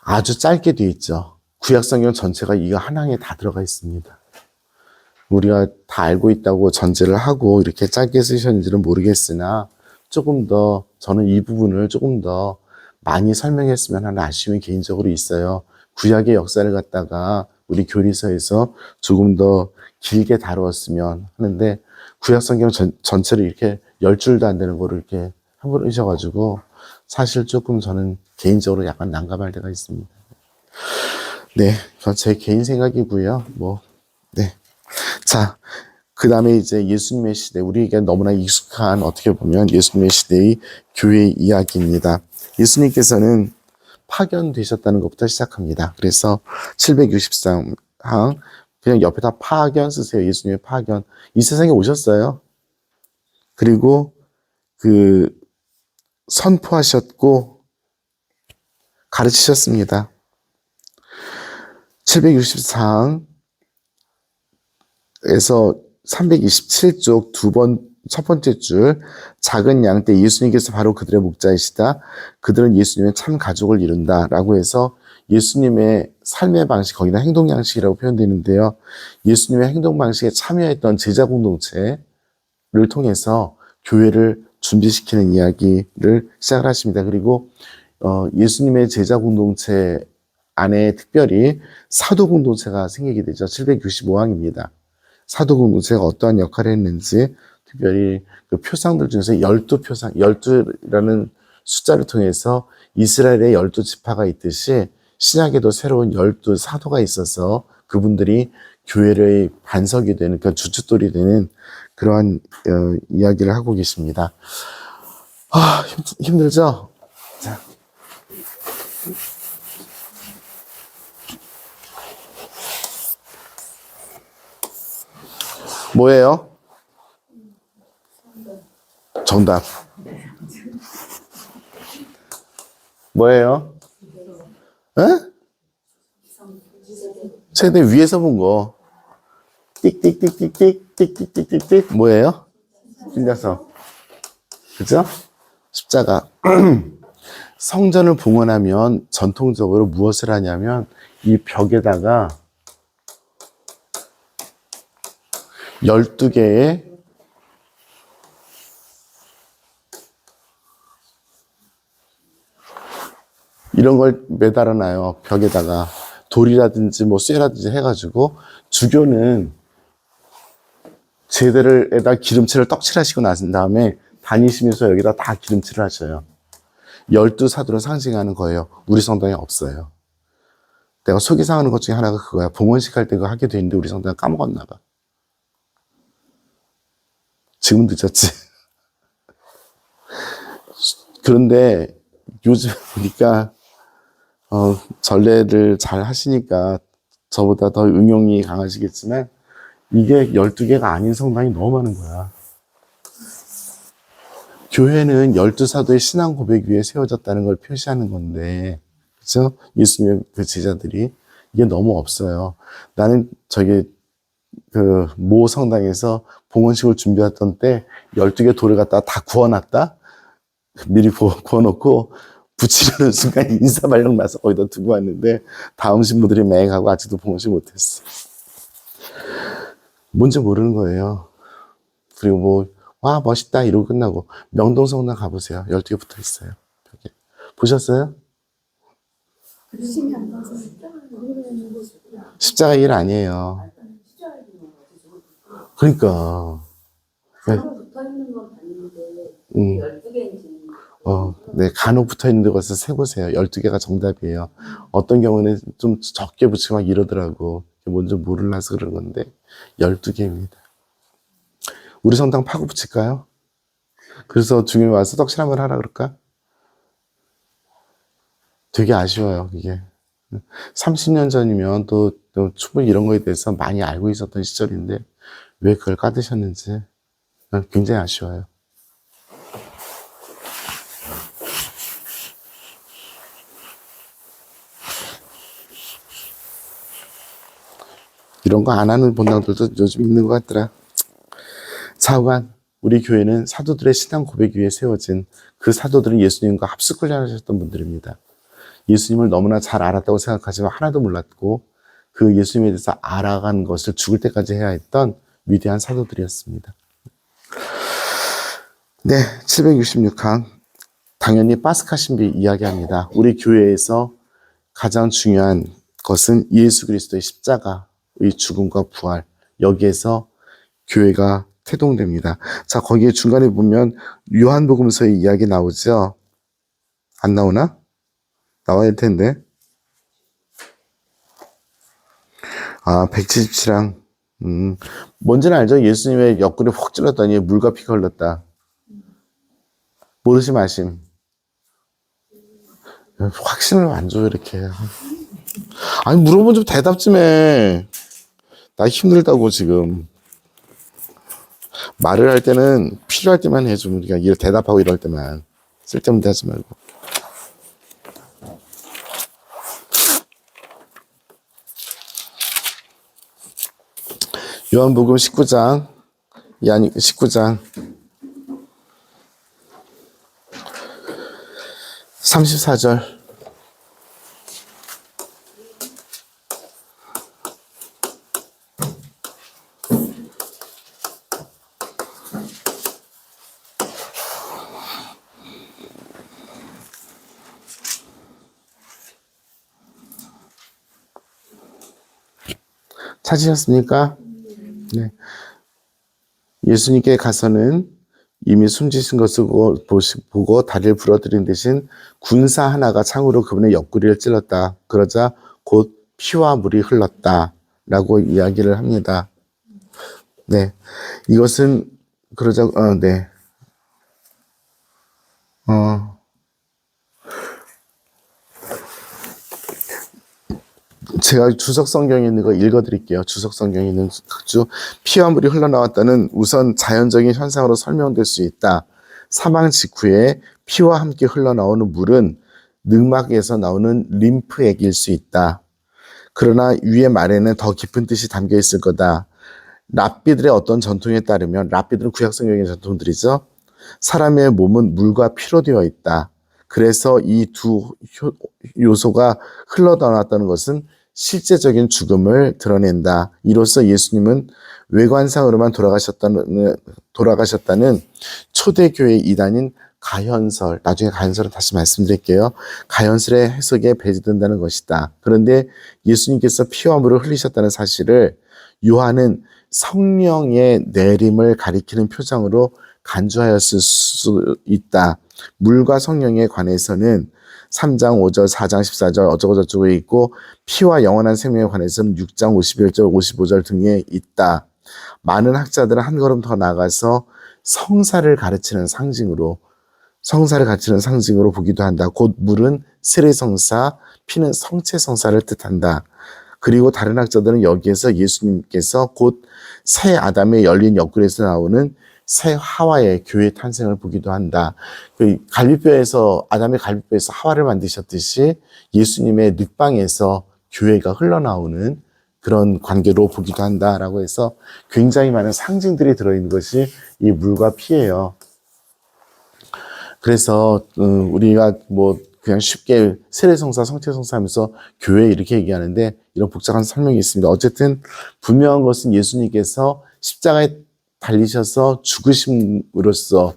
아주 짧게 돼 있죠. 구약성경 전체가 이거 한 항에 다 들어가 있습니다. 우리가 다 알고 있다고 전제를 하고 이렇게 짧게 쓰셨는지는 모르겠으나 조금 더 저는 이 부분을 조금 더 많이 설명했으면 하는 아쉬움이 개인적으로 있어요. 구약의 역사를 갖다가 우리 교리서에서 조금 더 길게 다루었으면 하는데 구약성경 전체를 이렇게 10줄도 안 되는 거를 이렇게 해버리셔가지고 사실 조금 저는 개인적으로 약간 난감할 때가 있습니다. 네, 그건 제 개인 생각이고요. 네. 자, 그 다음에 이제 예수님의 시대, 우리에게 너무나 익숙한 어떻게 보면 예수님의 시대의 교회 이야기입니다. 예수님께서는 파견되셨다는 것부터 시작합니다. 그래서 763항 그냥 옆에다 파견 쓰세요. 예수님의 파견. 이 세상에 오셨어요. 그리고 선포하셨고 가르치셨습니다. 764항에서 327쪽 첫 번째 줄, 작은 양 때 예수님께서 바로 그들의 목자이시다. 그들은 예수님의 참 가족을 이룬다. 라고 해서 예수님의 삶의 방식, 거기다 행동 양식이라고 표현되는데요. 예수님의 행동 방식에 참여했던 제자 공동체를 통해서 교회를 준비시키는 이야기를 시작을 하십니다. 그리고 예수님의 제자 공동체 안에 특별히 사도 공동체가 생기게 되죠. 765항입니다. 사도 공동체가 어떠한 역할을 했는지 특별히 그 표상들 중에서 12표상, 12라는 숫자를 통해서 이스라엘의 12지파가 있듯이 신약에도 새로운 12사도가 있어서 그분들이 교회의 반석이 되는, 그러니까 주춧돌이 되는 그러한 이야기를 하고 계십니다. 힘들죠? 자. 뭐예요? 정답. 뭐예요? 에? 최대 위에서 본 거. 띡띡띡띡띡띡띡띡띡 뭐예요? 빌려서. 그죠? 십자가. 성전을 봉헌하면 전통적으로 무엇을 하냐면 이 벽에다가 12개의 이런 걸 매달아 놔요. 벽에다가 돌이라든지 쇠라든지 해가지고 주교는 제대로에다 기름칠을 떡칠하시고 나신 다음에 다니시면서 여기다 다 기름칠을 하셔요. 12사도를 상징하는 거예요. 우리 성당에 없어요. 내가 속이 상하는 것 중에 하나가 그거야. 봉헌식 할 때 그거 하게 돼 있는데 우리 성당에 까먹었나 봐. 지금 늦었지. 그런데 요즘 보니까 전례를 잘 하시니까 저보다 더 응용이 강하시겠지만 이게 12개가 아닌 성당이 너무 많은 거야. 교회는 12사도의 신앙 고백 위에 세워졌다는 걸 표시하는 건데, 그죠? 예수님의 그 제자들이 이게 너무 없어요. 나는 모 성당에서 봉헌식을 준비했던 때 12개 돌을 갖다가 다 구워놨다? 미리 구워놓고 붙이려는 순간 인사말령 나서 거기다 두고 왔는데 다음 신부들이 맹하고 아직도 봉헌식 못했어. 뭔지 모르는 거예요. 그리고 와 멋있다 이러고 끝나고 명동성당 가보세요. 12개 붙어 있어요. 벽에. 보셨어요? 십자가 일 아니에요. 그러니까. 붙어 있는 건 봤는데 12개인지. 네, 간혹 붙어 있는 곳에서 세보세요. 12개가 정답이에요. 어떤 경우는 좀 적게 붙이고 막 이러더라고. 뭔지 모르려서 그런 건데 12개입니다. 우리 성당 파고 붙일까요? 그래서 중요히 와서 떡칠 한번 하라 그럴까? 되게 아쉬워요, 이게. 30년 전이면 또 충분히 이런 거에 대해서 많이 알고 있었던 시절인데 왜 그걸 까드셨는지 굉장히 아쉬워요. 이런 거 안 하는 본당들도 요즘 있는 것 같더라. 좌우간 우리 교회는 사도들의 신앙 고백 위에 세워진 그 사도들은 예수님과 합숙훈련하셨던 분들입니다. 예수님을 너무나 잘 알았다고 생각하지만 하나도 몰랐고 그 예수님에 대해서 알아간 것을 죽을 때까지 해야 했던 위대한 사도들이었습니다. 네, 766항 당연히 파스카 신비 이야기합니다. 우리 교회에서 가장 중요한 것은 예수 그리스도의 십자가의 죽음과 부활, 여기에서 교회가 태동됩니다. 자, 거기에 중간에 보면 요한복음서의 이야기 나오죠? 안 나오나? 나와야 할 텐데. 177항. 뭔지는 알죠? 예수님의 옆구리 훅 찔렀더니 물과 피가 흘렀다. 모르시 마심. 확신을 안 줘요, 이렇게. 아니, 물어보면 좀 대답 좀 해. 나 힘들다고, 지금. 말을 할 때는 필요할 때만 해주면, 그러니까 대답하고 이럴 때만. 쓸데없는 데 하지 말고. 요한복음 19장, 19장. 34절. 찾으셨습니까? 네. 예수님께 가서는 이미 숨지신 것을 보고 다리를 부러뜨린 대신 군사 하나가 창으로 그분의 옆구리를 찔렀다. 그러자 곧 피와 물이 흘렀다. 라고 이야기를 합니다. 네. 이것은, 그러자, 네. 제가 주석 성경에 있는 거 읽어드릴게요. 주석 성경에 있는 주 피와 물이 흘러나왔다는 우선 자연적인 현상으로 설명될 수 있다. 사망 직후에 피와 함께 흘러나오는 물은 늑막에서 나오는 림프액일 수 있다. 그러나 위의 말에는 더 깊은 뜻이 담겨 있을 거다. 랍비들의 어떤 전통에 따르면, 랍비들은 구약 성경의 전통들이죠. 사람의 몸은 물과 피로 되어 있다. 그래서 이 두 요소가 흘러나왔다는 것은 실제적인 죽음을 드러낸다. 이로써 예수님은 외관상으로만 돌아가셨다는 초대교회 이단인 가현설, 나중에 가현설은 다시 말씀드릴게요. 가현설의 해석에 배제된다는 것이다. 그런데 예수님께서 피와 물을 흘리셨다는 사실을 요한은 성령의 내림을 가리키는 표정으로 간주하였을 수 있다. 물과 성령에 관해서는 3장 5절, 4장 14절 어쩌고저쩌고 있고 피와 영원한 생명에 관해서는 6장 51절, 55절 등에 있다. 많은 학자들은 한 걸음 더 나아가서 성사를 가르치는 상징으로 보기도 한다. 곧 물은 세례성사, 피는 성체성사를 뜻한다. 그리고 다른 학자들은 여기에서 예수님께서 곧 새 아담의 열린 옆구리에서 나오는 새 하와의 교회 탄생을 보기도 한다. 그 아담의 갈비뼈에서 하와를 만드셨듯이 예수님의 늑방에서 교회가 흘러나오는 그런 관계로 보기도 한다라고 해서 굉장히 많은 상징들이 들어있는 것이 이 물과 피예요. 그래서 우리가 그냥 쉽게 세례성사, 성체성사 하면서 교회 이렇게 얘기하는데 이런 복잡한 설명이 있습니다. 어쨌든 분명한 것은 예수님께서 십자가에 달리셔서 죽으심으로써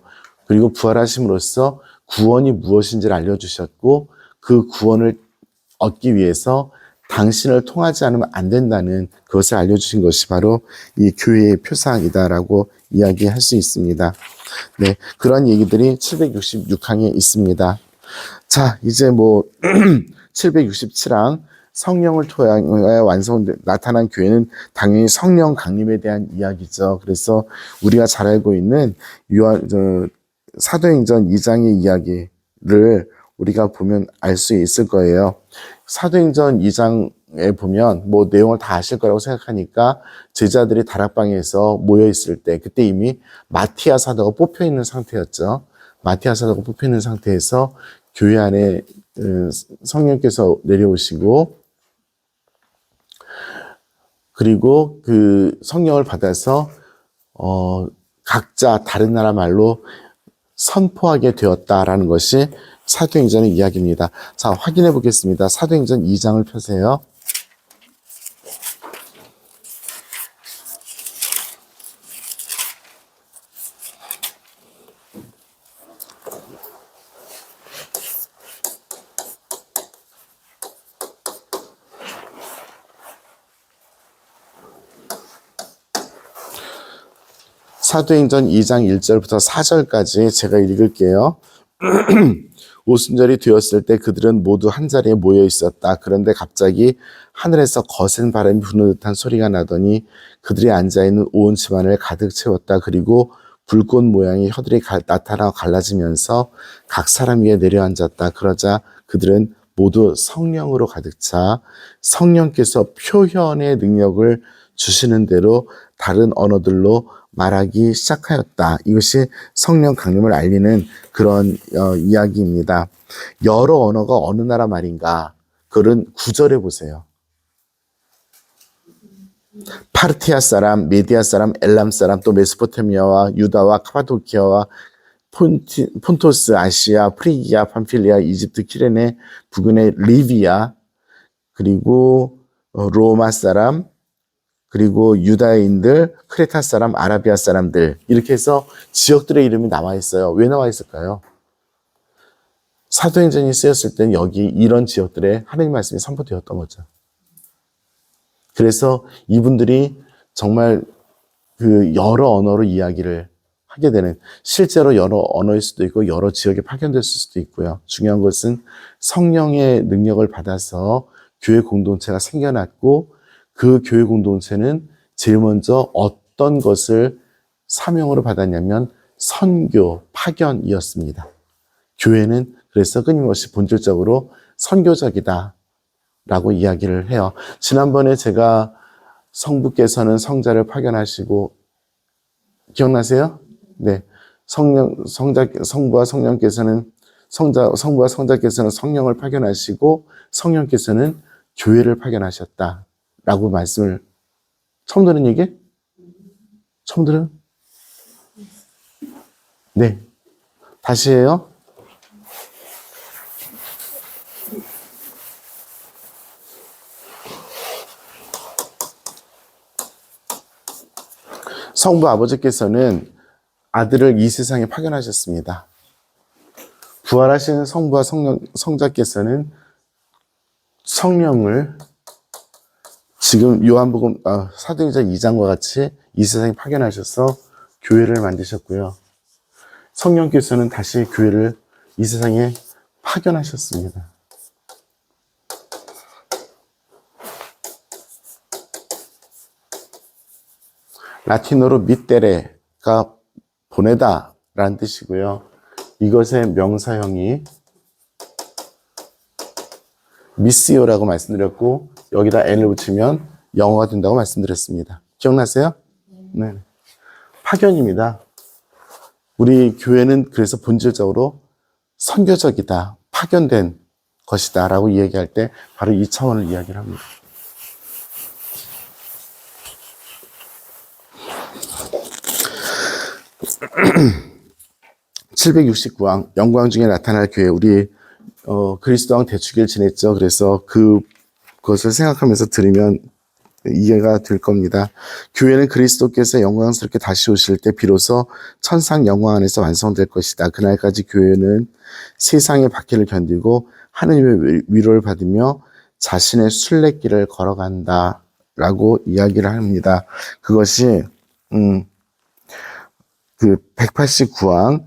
그리고 부활하심으로써 구원이 무엇인지를 알려주셨고 그 구원을 얻기 위해서 당신을 통하지 않으면 안 된다는 그것을 알려주신 것이 바로 이 교회의 표상이다라고 이야기할 수 있습니다. 네, 그런 얘기들이 766항에 있습니다. 자, 이제 767항 성령을 통하여 나타난 교회는 당연히 성령 강림에 대한 이야기죠. 그래서 우리가 잘 알고 있는 사도행전 2장의 이야기를 우리가 보면 알 수 있을 거예요. 사도행전 2장에 보면 내용을 다 아실 거라고 생각하니까 제자들이 다락방에서 모여 있을 때 그때 이미 마티아 사도가 뽑혀 있는 상태였죠. 마티아 사도가 뽑혀 있는 상태에서 교회 안에 성령께서 내려오시고 그리고 그 성령을 받아서 각자 다른 나라 말로 선포하게 되었다라는 것이 사도행전의 이야기입니다. 자, 확인해 보겠습니다. 사도행전 2장을 펴세요. 사도행전 2장 1절부터 4절까지 제가 읽을게요. 오순절이 되었을 때 그들은 모두 한 자리에 모여 있었다. 그런데 갑자기 하늘에서 거센 바람이 부는 듯한 소리가 나더니 그들이 앉아있는 온 집안을 가득 채웠다. 그리고 불꽃 모양의 혀들이 나타나 갈라지면서 각 사람 위에 내려앉았다. 그러자 그들은 모두 성령으로 가득 차 성령께서 표현의 능력을 주시는 대로 다른 언어들로 말하기 시작하였다. 이것이 성령 강림을 알리는 그런 이야기입니다. 여러 언어가 어느 나라 말인가? 그런 구절해 보세요. 파르티아 사람, 메디아 사람, 엘람 사람, 또 메소포타미아와 유다와 카파도키아와 폰토스, 아시아, 프리기아, 팜필리아, 이집트, 키레네, 부근의 리비아, 그리고 로마 사람, 그리고 유다인들, 크레타 사람, 아라비아 사람들 이렇게 해서 지역들의 이름이 나와 있어요. 왜 나와 있을까요? 사도행전이 쓰였을 때는 여기 이런 지역들에 하나님 말씀이 선포되었던 거죠. 그래서 이분들이 정말 그 여러 언어로 이야기를 하게 되는, 실제로 여러 언어일 수도 있고 여러 지역에 파견됐을 수도 있고요. 중요한 것은 성령의 능력을 받아서 교회 공동체가 생겨났고 그 교회 공동체는 제일 먼저 어떤 것을 사명으로 받았냐면 선교, 파견이었습니다. 교회는 그래서 끊임없이 본질적으로 선교적이다 라고 이야기를 해요. 지난번에 제가 성부께서는 성자를 파견하시고, 기억나세요? 네. 성부와 성령께서는, 성부와 성자께서는 성령을 파견하시고, 성령께서는 교회를 파견하셨다 라고 말씀을, 처음 들은 얘기? 처음 들은? 네. 다시 해요. 성부 아버지께서는 아들을 이 세상에 파견하셨습니다. 부활하신 성부와 성자께서는 성령을 지금 요한복음 사도행전 2장과 같이 이 세상에 파견하셔서 교회를 만드셨고요. 성령께서는 다시 교회를 이 세상에 파견하셨습니다. 라틴어로 미테레가 보내다 라는 뜻이고요. 이것의 명사형이 미시오라고 말씀드렸고 여기다 n을 붙이면 영어가 된다고 말씀드렸습니다. 기억나세요? 네. 파견입니다. 우리 교회는 그래서 본질적으로 선교적이다, 파견된 것이다 라고 이야기할 때 바로 이 차원을 이야기를 합니다. (769왕) 영광 중에 나타날 교회. 우리 그리스도왕 대축일 지냈죠. 그래서 그것을 생각하면서 들으면 이해가 될 겁니다. 교회는 그리스도께서 영광스럽게 다시 오실 때 비로소 천상 영광 안에서 완성될 것이다. 그날까지 교회는 세상의 박해를 견디고 하느님의 위로를 받으며 자신의 순례길을 걸어간다 라고 이야기를 합니다. 그것이 그 189항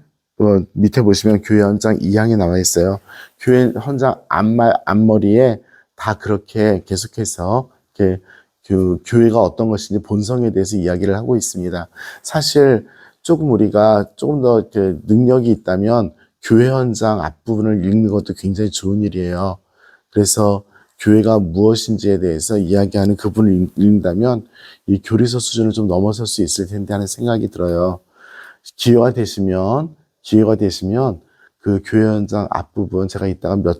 밑에 보시면 교회 헌장 2항에 나와 있어요. 교회 헌장 앞머리에 다 그렇게 계속해서 이렇게 그 교회가 어떤 것인지 본성에 대해서 이야기를 하고 있습니다. 사실 조금 우리가 조금 더 이렇게 능력이 있다면 교회 헌장 앞부분을 읽는 것도 굉장히 좋은 일이에요. 그래서 교회가 무엇인지에 대해서 이야기하는 그 부분을 읽는다면 이 교리서 수준을 좀 넘어설 수 있을 텐데 하는 생각이 들어요. 기회가 되시면 그 교회 현장 앞부분 제가 이따가 몇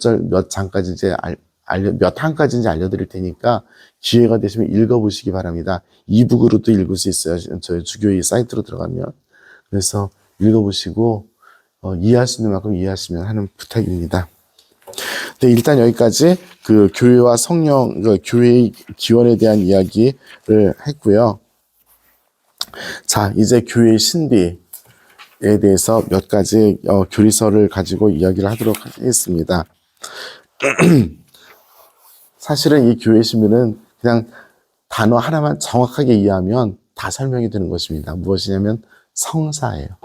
장까지 이제 몇 항까지인지 알려드릴 테니까 기회가 되시면 읽어보시기 바랍니다. 이북으로도 읽을 수 있어요. 저희 주교회 사이트로 들어가면. 그래서 읽어보시고 이해할 수 있는 만큼 이해하시면 하는 부탁입니다. 네, 일단 여기까지 그 교회와 성령, 그 교회의 기원에 대한 이야기를 했고요. 자, 이제 교회의 신비에 대해서 몇 가지 교리서를 가지고 이야기를 하도록 하겠습니다. 사실은 이 교회의 신비는 그냥 단어 하나만 정확하게 이해하면 다 설명이 되는 것입니다. 무엇이냐면 성사예요.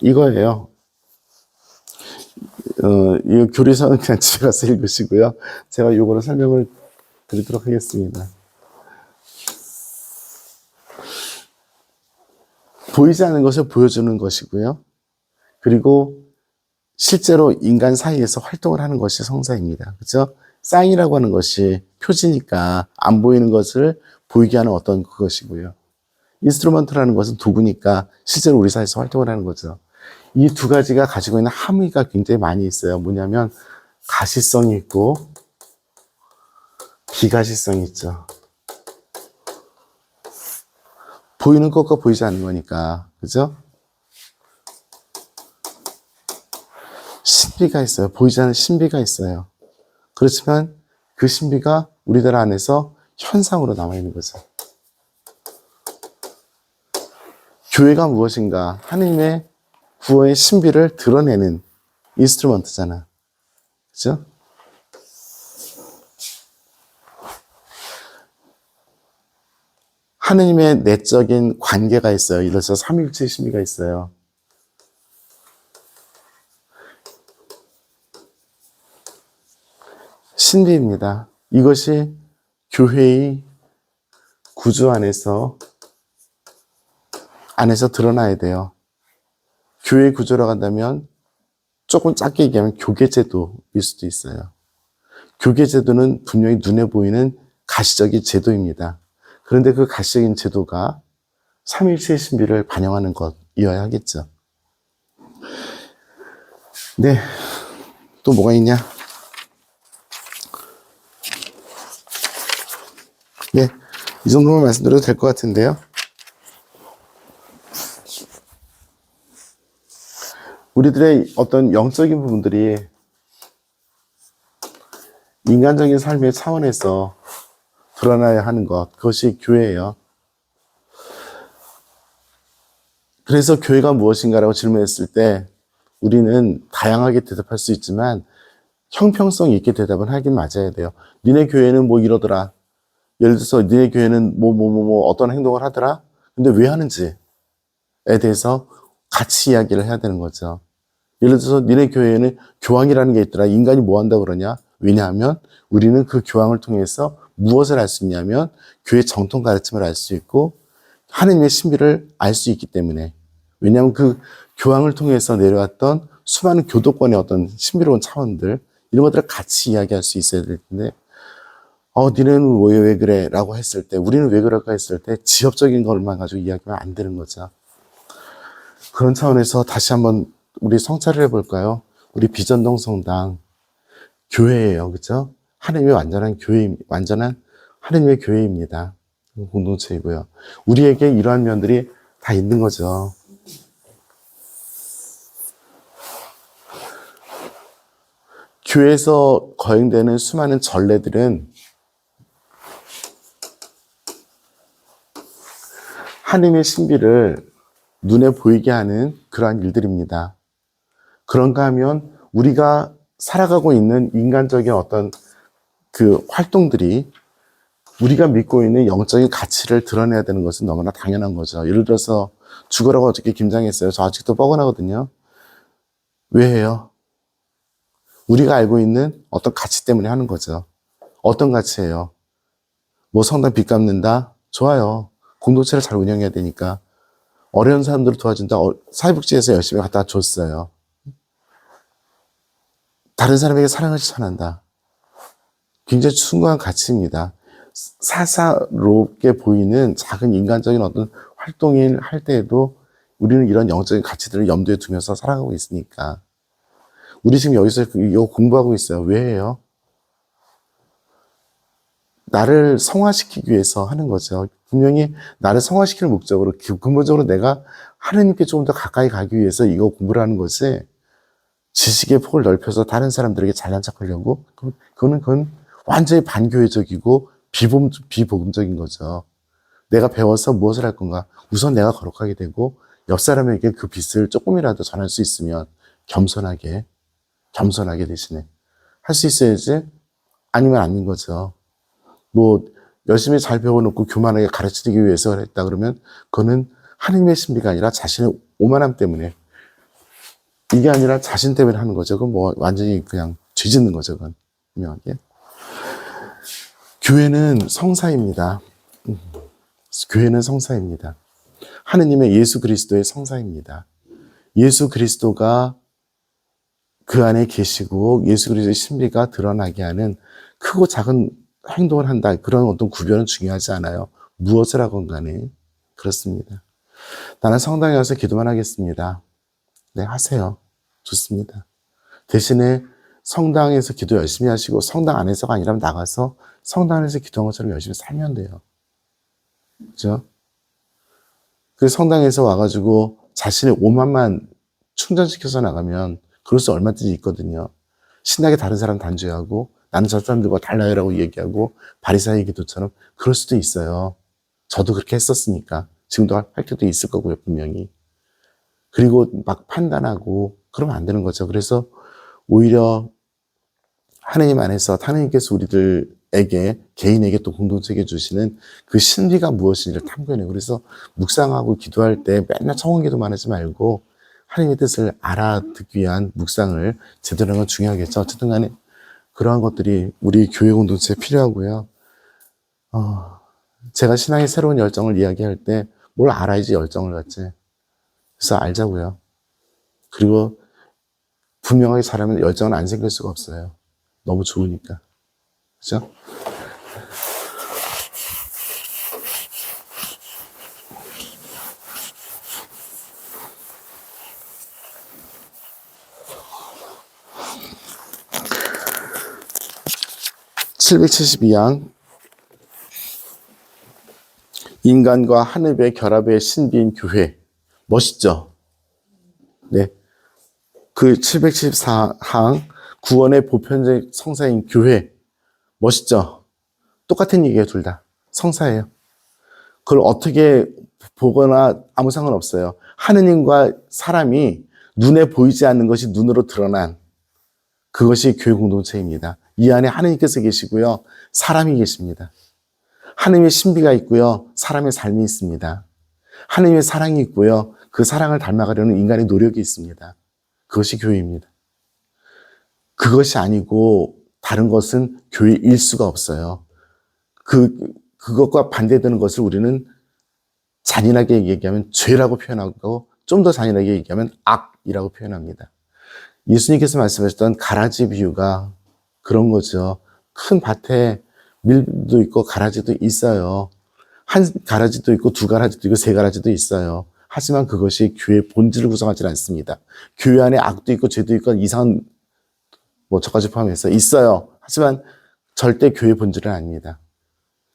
이거예요. 이 교리서는 그냥 집에 가서 읽으시고요. 제가 요거를 설명을 드리도록 하겠습니다. 보이지 않는 것을 보여주는 것이고요. 그리고 실제로 인간 사이에서 활동을 하는 것이 성사입니다. 그죠? 사인이라고 하는 것이 표지니까 안 보이는 것을 보이게 하는 어떤 그것이고요. 인스트루먼트라는 것은 도구니까 실제로 우리 사이에서 활동을 하는 거죠. 이 두 가지가 가지고 있는 함의가 굉장히 많이 있어요. 뭐냐면 가시성이 있고 비가시성이 있죠. 보이는 것과 보이지 않는 거니까. 그죠? 신비가 있어요. 보이지 않는 신비가 있어요. 그렇지만 그 신비가 우리들 안에서 현상으로 남아있는 거죠. 교회가 무엇인가? 하느님의 구원의 신비를 드러내는 인스트루먼트잖아. 그죠? 하느님의 내적인 관계가 있어요. 예를 들어서 삼위일체 신비가 있어요. 신비입니다. 이것이 교회의 구조 안에서 드러나야 돼요. 교회 구조라고 한다면 조금 작게 얘기하면 교계제도일 수도 있어요. 교계제도는 분명히 눈에 보이는 가시적인 제도입니다. 그런데 그 가시적인 제도가 삼위일체의 신비를 반영하는 것이어야 하겠죠. 네, 또 뭐가 있냐? 네, 이 정도만 말씀드려도 될 것 같은데요. 우리들의 어떤 영적인 부분들이 인간적인 삶의 차원에서 드러나야 하는 것, 그것이 교회예요. 그래서 교회가 무엇인가라고 질문했을 때 우리는 다양하게 대답할 수 있지만 형평성 있게 대답은 하긴 맞아야 돼요. 니네 교회는 뭐 이러더라. 예를 들어서 니네 교회는 어떤 행동을 하더라. 근데 왜 하는지에 대해서 같이 이야기를 해야 되는 거죠. 예를 들어서 니네 교회에는 교황이라는 게 있더라. 인간이 뭐 한다고 그러냐? 왜냐하면 우리는 그 교황을 통해서 무엇을 알 수 있냐면 교회 정통 가르침을 알 수 있고 하느님의 신비를 알 수 있기 때문에. 왜냐하면 그 교황을 통해서 내려왔던 수많은 교도권의 어떤 신비로운 차원들, 이런 것들을 같이 이야기할 수 있어야 될 텐데 니네는 왜 그래? 라고 했을 때, 우리는 왜 그럴까 했을 때 지엽적인 것만 가지고 이야기하면 안 되는 거죠. 그런 차원에서 다시 한번 우리 성찰을 해볼까요? 우리 비전동 성당 교회예요, 그렇죠? 하나님의 완전한 하나님의 교회입니다. 공동체이고요. 우리에게 이러한 면들이 다 있는 거죠. 교회에서 거행되는 수많은 전례들은 하나님의 신비를 눈에 보이게 하는 그러한 일들입니다. 그런가 하면 우리가 살아가고 있는 인간적인 어떤 그 활동들이 우리가 믿고 있는 영적인 가치를 드러내야 되는 것은 너무나 당연한 거죠. 예를 들어서 죽으라고 어저께 김장했어요. 저 아직도 뻐근하거든요. 왜 해요? 우리가 알고 있는 어떤 가치 때문에 하는 거죠. 어떤 가치예요? 뭐 성당 빚 갚는다? 좋아요. 공동체를 잘 운영해야 되니까. 어려운 사람들을 도와준다. 사회복지에서 열심히 갖다 줬어요. 다른 사람에게 사랑을 전한다. 굉장히 숭고한 가치입니다. 사사롭게 보이는 작은 인간적인 어떤 활동을 할 때에도 우리는 이런 영적인 가치들을 염두에 두면서 살아가고 있으니까. 우리 지금 여기서 이거 공부하고 있어요. 왜 해요? 나를 성화시키기 위해서 하는 거죠. 분명히 나를 성화시키는 목적으로, 근본적으로 내가 하느님께 조금 더 가까이 가기 위해서 이거 공부를 하는 것이 지식의 폭을 넓혀서 다른 사람들에게 잘난 척하려고? 그건 완전히 반교회적이고 비복음적인 거죠. 내가 배워서 무엇을 할 건가? 우선 내가 거룩하게 되고 옆 사람에게 그 빛을 조금이라도 전할 수 있으면 겸손하게 대신에 할 수 있어야지. 아니면 아닌 거죠. 뭐 열심히 잘 배워놓고 교만하게 가르치기 위해서 했다 그러면 그거는 하느님의 신비가 아니라 자신의 오만함 때문에, 이게 아니라 자신 때문에 하는 거죠. 그건 뭐 완전히 그냥 죄 짓는 거죠. 그건 분명하게. 교회는 성사입니다. 교회는 성사입니다. 하느님의 예수 그리스도의 성사입니다. 예수 그리스도가 그 안에 계시고 예수 그리스도의 신비가 드러나게 하는 크고 작은 행동을 한다. 그런 어떤 구별은 중요하지 않아요. 무엇을 하건 간에. 그렇습니다. 나는 성당에 와서 기도만 하겠습니다. 네, 하세요. 좋습니다. 대신에 성당에서 기도 열심히 하시고 성당 안에서가 아니라면 나가서 성당 안에서 기도한 것처럼 열심히 살면 돼요. 그죠? 그 성당에서 와가지고 자신의 오만만 충전시켜서 나가면 그럴 수 얼마든지 있거든요. 신나게 다른 사람 단죄하고 나는 저 사람들과 달라요라고 얘기하고 바리새인 기도처럼 그럴 수도 있어요. 저도 그렇게 했었으니까 지금도 할 때도 있을 거고요, 분명히. 그리고 막 판단하고 그러면 안 되는 거죠. 그래서 오히려 하느님 안에서 하느님께서 우리들에게 개인에게 또 공동체에게 주시는 그 신비가 무엇인지를 탐구해내요. 그래서 묵상하고 기도할 때 맨날 청원기도만 하지 말고 하느님의 뜻을 알아듣기 위한 묵상을 제대로 하는 건 중요하겠죠. 어쨌든 간에 그러한 것들이 우리 교회 공동체에 필요하고요. 제가 신앙의 새로운 열정을 이야기할 때 뭘 알아야지 열정을 갖지. 그래서 알자고요. 그리고 분명하게 잘하면 열정은 안 생길 수가 없어요. 너무 좋으니까. 그죠? (772양) 인간과 하늘의 결합의 신비인 교회. 멋있죠? 네. 그 774항 구원의 보편적 성사인 교회. 멋있죠? 똑같은 얘기예요, 둘 다. 성사예요. 그걸 어떻게 보거나 아무 상관없어요. 하느님과 사람이 눈에 보이지 않는 것이 눈으로 드러난 그것이 교회 공동체입니다. 이 안에 하느님께서 계시고요. 사람이 계십니다. 하느님의 신비가 있고요. 사람의 삶이 있습니다. 하느님의 사랑이 있고요. 그 사랑을 닮아가려는 인간의 노력이 있습니다. 그것이 교회입니다. 그것이 아니고 다른 것은 교회일 수가 없어요. 그것과 반대되는 것을 우리는 잔인하게 얘기하면 죄라고 표현하고 좀 더 잔인하게 얘기하면 악이라고 표현합니다. 예수님께서 말씀하셨던 가라지 비유가 그런 거죠. 큰 밭에 밀도 있고 가라지도 있어요. 한 가라지도 있고 두 가라지도 있고 세 가라지도 있어요. 하지만 그것이 교회의 본질을 구성하지 않습니다. 교회 안에 악도 있고 죄도 있고 이상한 뭐 저까지 포함해서 있어요. 하지만 절대 교회의 본질은 아닙니다.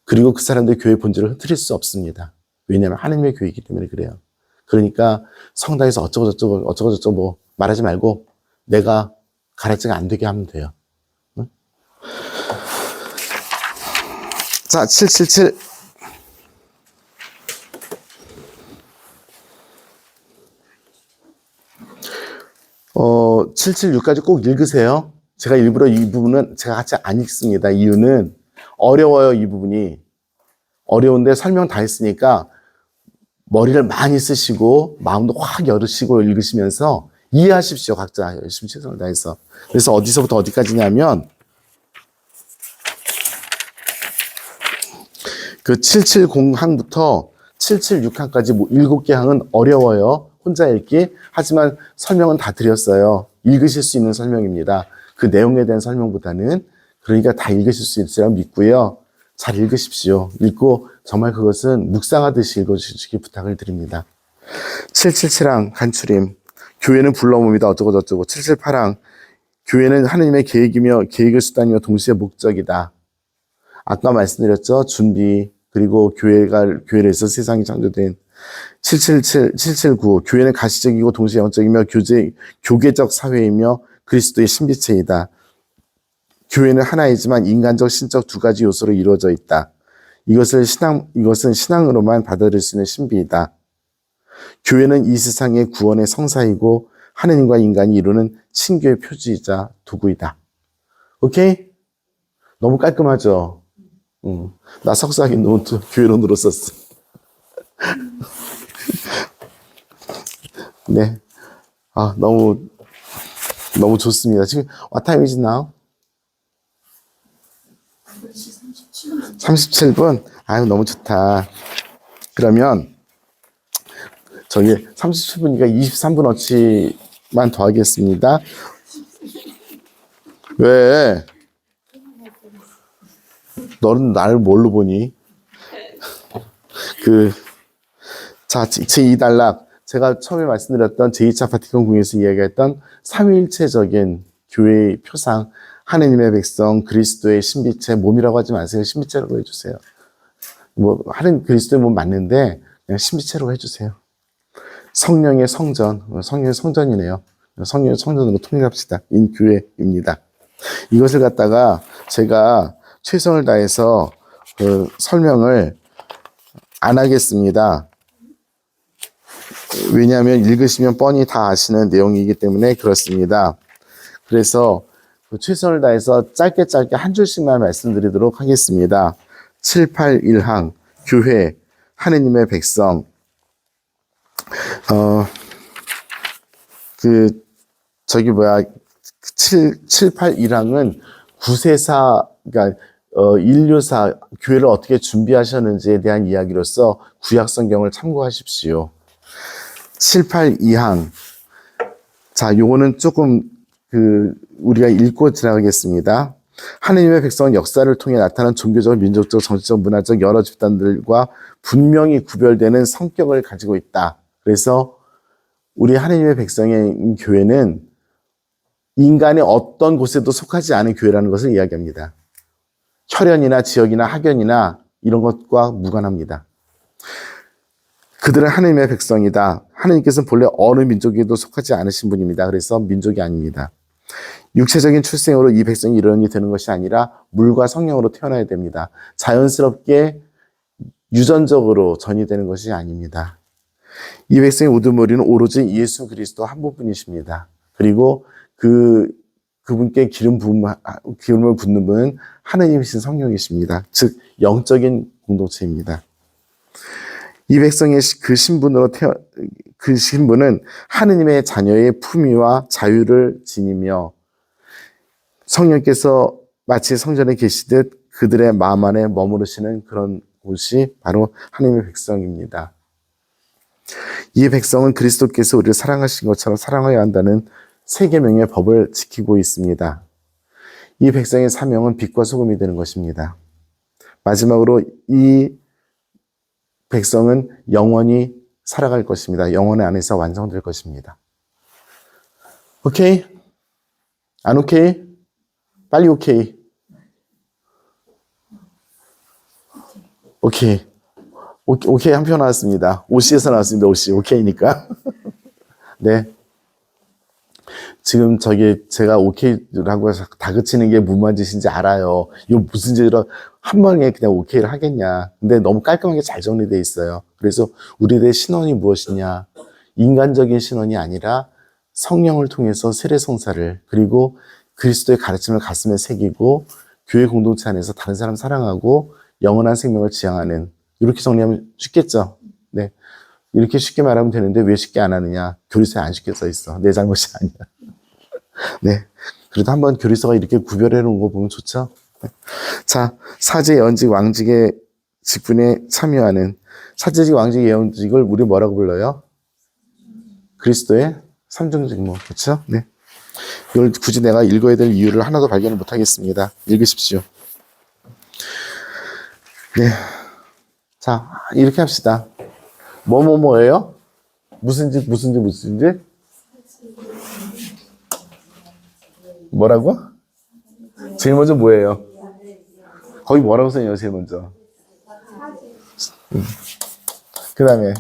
그리고 그 사람들이 교회의 본질을 흐트릴 수 없습니다. 왜냐하면 하느님의 교회이기 때문에 그래요. 그러니까 성당에서 어쩌고저쩌고 뭐 말하지 말고 내가 가라지가 안 되게 하면 돼요. 응? 자, 777. 776까지 꼭 읽으세요. 제가 일부러 이 부분은 제가 같이 안 읽습니다. 이유는 어려워요, 이 부분이. 어려운데 설명 다 했으니까 머리를 많이 쓰시고 마음도 확 열으시고 읽으시면서 이해하십시오. 각자 열심히 최선을 다해서. 그래서 어디서부터 어디까지냐면 그 770항부터 776항까지 7개 항은 어려워요. 혼자 읽기. 하지만 설명은 다 드렸어요. 읽으실 수 있는 설명입니다. 그 내용에 대한 설명보다는. 그러니까 다 읽으실 수 있으리라 믿고요. 잘 읽으십시오. 읽고 정말 그것은 묵상하듯이 읽어주시기 부탁을 드립니다. 777항 간추림. 교회는 불러옵니다. 어쩌고 저쩌고. 778항. 교회는 하느님의 계획이며 계획의 수단이며 동시에 목적이다. 아까 말씀드렸죠. 준비 그리고 교회를 해서 세상이 창조된 777, 779. 교회는 가시적이고 동시에 영적이며 교계적 사회이며 그리스도의 신비체이다. 교회는 하나이지만 인간적, 신적 두 가지 요소로 이루어져 있다. 이것은 신앙으로만 받아들일 수 있는 신비이다. 교회는 이 세상의 구원의 성사이고 하느님과 인간이 이루는 친교의 표지이자 도구이다. 오케이? 너무 깔끔하죠? 나 석사학위 노트 교회론으로 썼어. 네. 너무 좋습니다. 지금 what time is now? 37분? 아유, 너무 좋다. 그러면 저기 37분이니까 23분어치만 더 하겠습니다. 왜? 너는 나를 뭘로 보니? 자, 제2단락. 제가 처음에 말씀드렸던 제2차 바티칸 공회에서 이야기했던 삼위일체적인 교회의 표상, 하느님의 백성, 그리스도의 신비체, 몸이라고 하지 마세요. 신비체라고 해주세요. 그리스도의 몸 맞는데, 그냥 신비체라고 해주세요. 성령의 성전이네요. 성령의 성전으로 통일합시다. 인교회입니다. 이것을 갖다가 제가 최선을 다해서 설명을 안 하겠습니다. 왜냐하면 읽으시면 뻔히 다 아시는 내용이기 때문에 그렇습니다. 그래서 최선을 다해서 짧게 한 줄씩만 말씀드리도록 하겠습니다. 781항 교회 하느님의 백성 781항은 구세사 그러니까 인류사 교회를 어떻게 준비하셨는지에 대한 이야기로서 구약 성경을 참고하십시오. 782항. 자, 요거는 조금 우리가 읽고 지나가겠습니다. 하느님의 백성은 역사를 통해 나타난 종교적, 민족적, 정치적, 문화적 여러 집단들과 분명히 구별되는 성격을 가지고 있다. 그래서 우리 하느님의 백성의 교회는 인간의 어떤 곳에도 속하지 않은 교회라는 것을 이야기합니다. 혈연이나 지역이나 학연이나 이런 것과 무관합니다. 그들은 하느님의 백성이다. 하느님께서는 본래 어느 민족에도 속하지 않으신 분입니다. 그래서 민족이 아닙니다. 육체적인 출생으로 이 백성이 이런이 되는 것이 아니라 물과 성령으로 태어나야 됩니다. 자연스럽게 유전적으로 전이되는 것이 아닙니다. 이 백성의 우두머리는 오로지 예수 그리스도 한 분뿐이십니다. 그리고 그분께 기름을 붓는 분은 하느님이신 성령이십니다. 즉 영적인 공동체입니다. 이 백성의 그 신분은 하느님의 자녀의 품위와 자유를 지니며 성령께서 마치 성전에 계시듯 그들의 마음 안에 머무르시는 그런 곳이 바로 하느님의 백성입니다. 이 백성은 그리스도께서 우리를 사랑하신 것처럼 사랑해야 한다는 세 계명의 법을 지키고 있습니다. 이 백성의 사명은 빛과 소금이 되는 것입니다. 마지막으로 이 백성은 영원히 살아갈 것입니다. 영원 안에서 완성될 것입니다. 오케이? 안 오케이? 빨리 오케이. 오케이. 오케이 한 표 나왔습니다. OC에서 나왔습니다. OC. 오케이니까. 네. 지금 제가 오케이라고 해서 다그치는 게 무모한 짓인지 알아요. 이거 무슨 짓으로 한 번에 그냥 오케이를 하겠냐. 근데 너무 깔끔하게 잘 정리되어 있어요. 그래서 우리들의 신원이 무엇이냐. 인간적인 신원이 아니라 성령을 통해서 세례성사를 그리고 그리스도의 가르침을 가슴에 새기고 교회 공동체 안에서 다른 사람 사랑하고 영원한 생명을 지향하는 이렇게 정리하면 쉽겠죠. 네. 이렇게 쉽게 말하면 되는데 왜 쉽게 안 하느냐. 교리서에 안 쉽게 써 있어. 내 잘못이 아니야. 네. 그래도 한번 교리서가 이렇게 구별해 놓은 거 보면 좋죠. 네. 자, 사제, 연직, 왕직의 직분에 참여하는 사제직, 왕직, 예언직을 우리 뭐라고 불러요? 그리스도의 삼중직무. 그렇죠? 네. 이걸 굳이 내가 읽어야 될 이유를 하나도 발견을 못하겠습니다. 읽으십시오. 네. 자, 이렇게 합시다. 뭐예요? 무슨 직? 뭐라고? 제일 먼저 뭐예요? 거기 뭐라고 써요, 제일 먼저? 그 다음에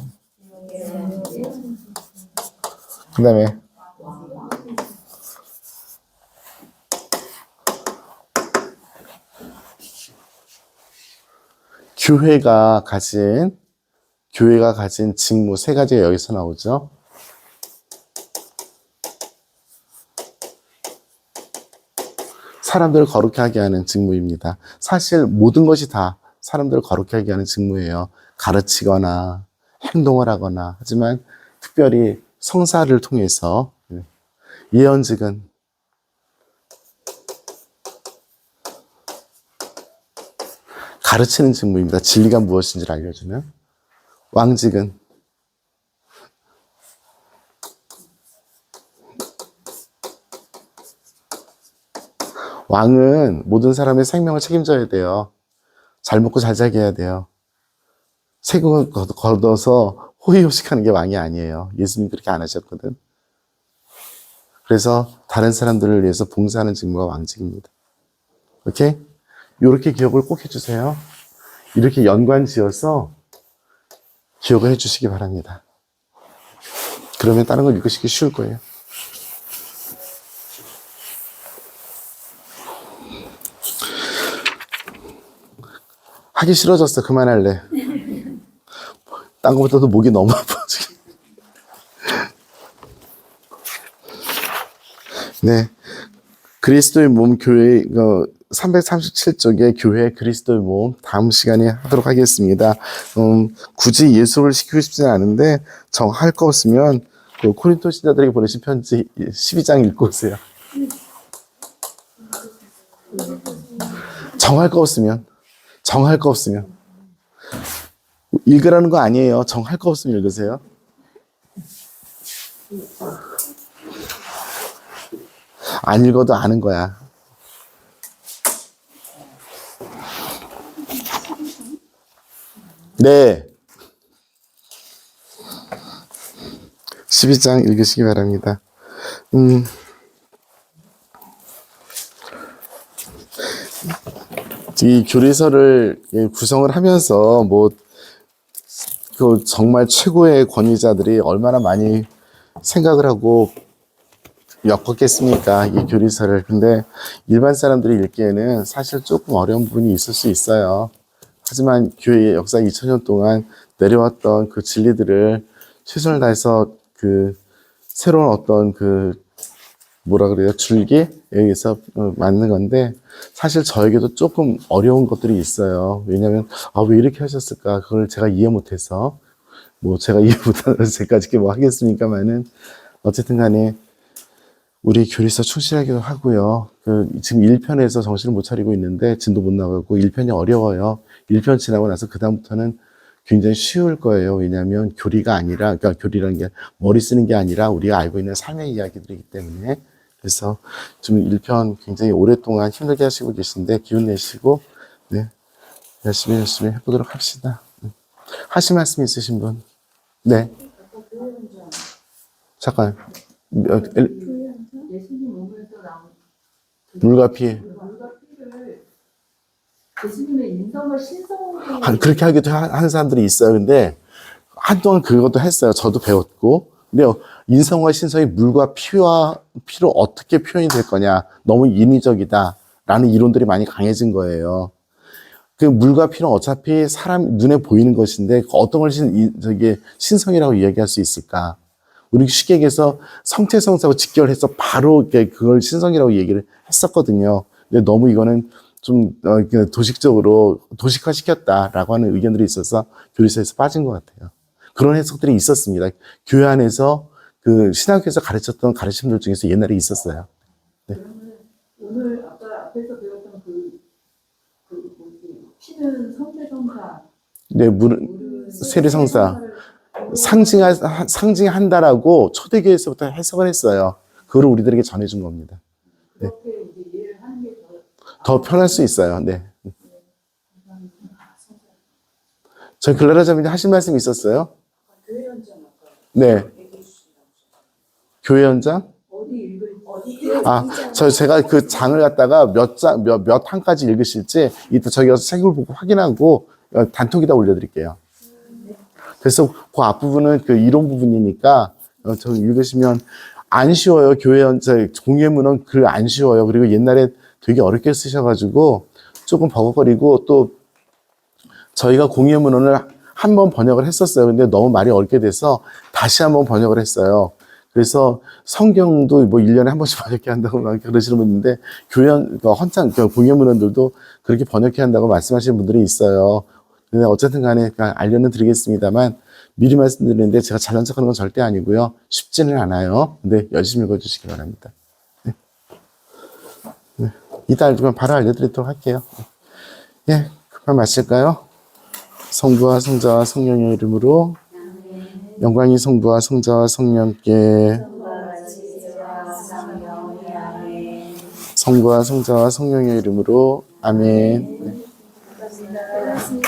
교회가 가진 직무 세 가지가 여기서 나오죠. 사람들을 거룩하게 하게 하는 직무입니다. 사실 모든 것이 다 사람들을 거룩하게 하게 하는 직무예요. 가르치거나 행동을 하거나. 하지만 특별히 성사를 통해서 예언직은 가르치는 직무입니다. 진리가 무엇인지를 알려주는. 왕직은 왕은 모든 사람의 생명을 책임져야 돼요. 잘 먹고 잘 자게 해야 돼요. 세금을 걷어서 호의호식하는 게 왕이 아니에요. 예수님 그렇게 안 하셨거든. 그래서 다른 사람들을 위해서 봉사하는 직무가 왕직입니다. 오케이? 이렇게 기억을 꼭 해주세요. 이렇게 연관 지어서 기억을 해주시기 바랍니다. 그러면 다른 걸 읽으시기 쉬울 거예요. 하기 싫어졌어. 그만할래. 딴 것보다도 목이 너무 아파. 네. 그리스도의 몸 교회, 337쪽의 교회 그리스도의 몸 다음 시간에 하도록 하겠습니다. 굳이 예수를 시키고 싶지는 않은데 정할 거 없으면 그 코린토 신자들에게 보내신 편지 12장 읽고 오세요. 정할 거 없으면 읽으라는 거 아니에요. 정할 거 없으면 읽으세요. 안 읽어도 아는 거야. 네. 12장 읽으시기 바랍니다. 이 교리서를 구성을 하면서 그 정말 최고의 권위자들이 얼마나 많이 생각을 하고 엮었겠습니까? 이 교리서를. 근데 일반 사람들이 읽기에는 사실 조금 어려운 부분이 있을 수 있어요. 하지만 교회의 역사 2000년 동안 내려왔던 그 진리들을 최선을 다해서 새로운 어떤 줄기에 의해서 맞는 건데, 사실 저에게도 조금 어려운 것들이 있어요. 왜냐면, 왜 이렇게 하셨을까? 그걸 제가 이해 못해서, 제가 이해 못하는 제까지 하겠습니까만은, 어쨌든 간에, 우리 교리서 충실하기도 하고요. 지금 1편에서 정신을 못 차리고 있는데, 진도 못 나가고, 1편이 어려워요. 1편 지나고 나서 그다음부터는 굉장히 쉬울 거예요. 왜냐하면 그러니까 교리라는 게 머리 쓰는 게 아니라 우리가 알고 있는 삶의 이야기들이기 때문에. 그래서 지금 1편 굉장히 오랫동안 힘들게 하시고 계신데 기운 내시고 네, 열심히 해보도록 합시다. 하실 말씀 있으신 분? 네. 잠깐. 예수님 몸에서 나온 물과 피. 예수님의 인성과 신성으로 그렇게 하기도 하는 사람들이 있어요. 근데 한동안 그것도 했어요. 저도 배웠고. 근데 인성과 신성이 물과 피로 어떻게 표현이 될 거냐. 너무 인위적이다. 라는 이론들이 많이 강해진 거예요. 그 물과 피는 어차피 사람 눈에 보이는 것인데 어떤 걸 신성이라고 이야기할 수 있을까? 우리 쉽게 얘기해서 성태성사하고 직결해서 바로 그걸 신성이라고 얘기를 했었거든요. 근데 너무 이거는 좀 도식적으로 도식화시켰다라고 하는 의견들이 있어서 교리서에서 빠진 것 같아요. 그런 해석들이 있었습니다. 교회 안에서 신학교에서 가르쳤던 가르침들 중에서 옛날에 있었어요. 네. 그러면 오늘 아까 앞에서 배웠던 피는 성대성사, 네, 물은 세례성사. 상징한다라고 초대교회에서부터 해석을 했어요. 그걸 우리들에게 전해준 겁니다. 네. 더 편할 수 있어요. 네. 저희 글라라 자매님 하실 말씀 있었어요? 네. 교회 연장? 제가 그 장을 갖다가 몇 항까지 읽으실지 이따 저기 가서 책을 보고 확인하고 단톡에다 올려드릴게요. 그래서 그 앞부분은 그 이론 부분이니까 저 읽으시면 안 쉬워요. 교회 연장 공예문은 글 안 쉬워요. 그리고 옛날에 되게 어렵게 쓰셔가지고 조금 버벅거리고 또 저희가 공예문헌을 한 번 번역을 했었어요. 근데 너무 말이 어렵게 돼서 다시 한번 번역을 했어요. 그래서 성경도 뭐 1년에 한 번씩 번역해야 한다고 그러시는 분 있는데 헌장, 공예문헌들도 그렇게 번역해야 한다고 말씀하시는 분들이 있어요. 근데 어쨌든 간에 그냥 알려는 드리겠습니다만 미리 말씀드리는데 제가 잘난 척하는 건 절대 아니고요. 쉽지는 않아요. 근데 열심히 읽어주시기 바랍니다. 네. 네. 이따 알면 바로 알려드리도록 할게요. 예, 그만 마실까요? 성부와 성자와 성령의 이름으로 영광이 성부와 성자와 성령께 성부와 성자와 성령의 이름으로 아멘.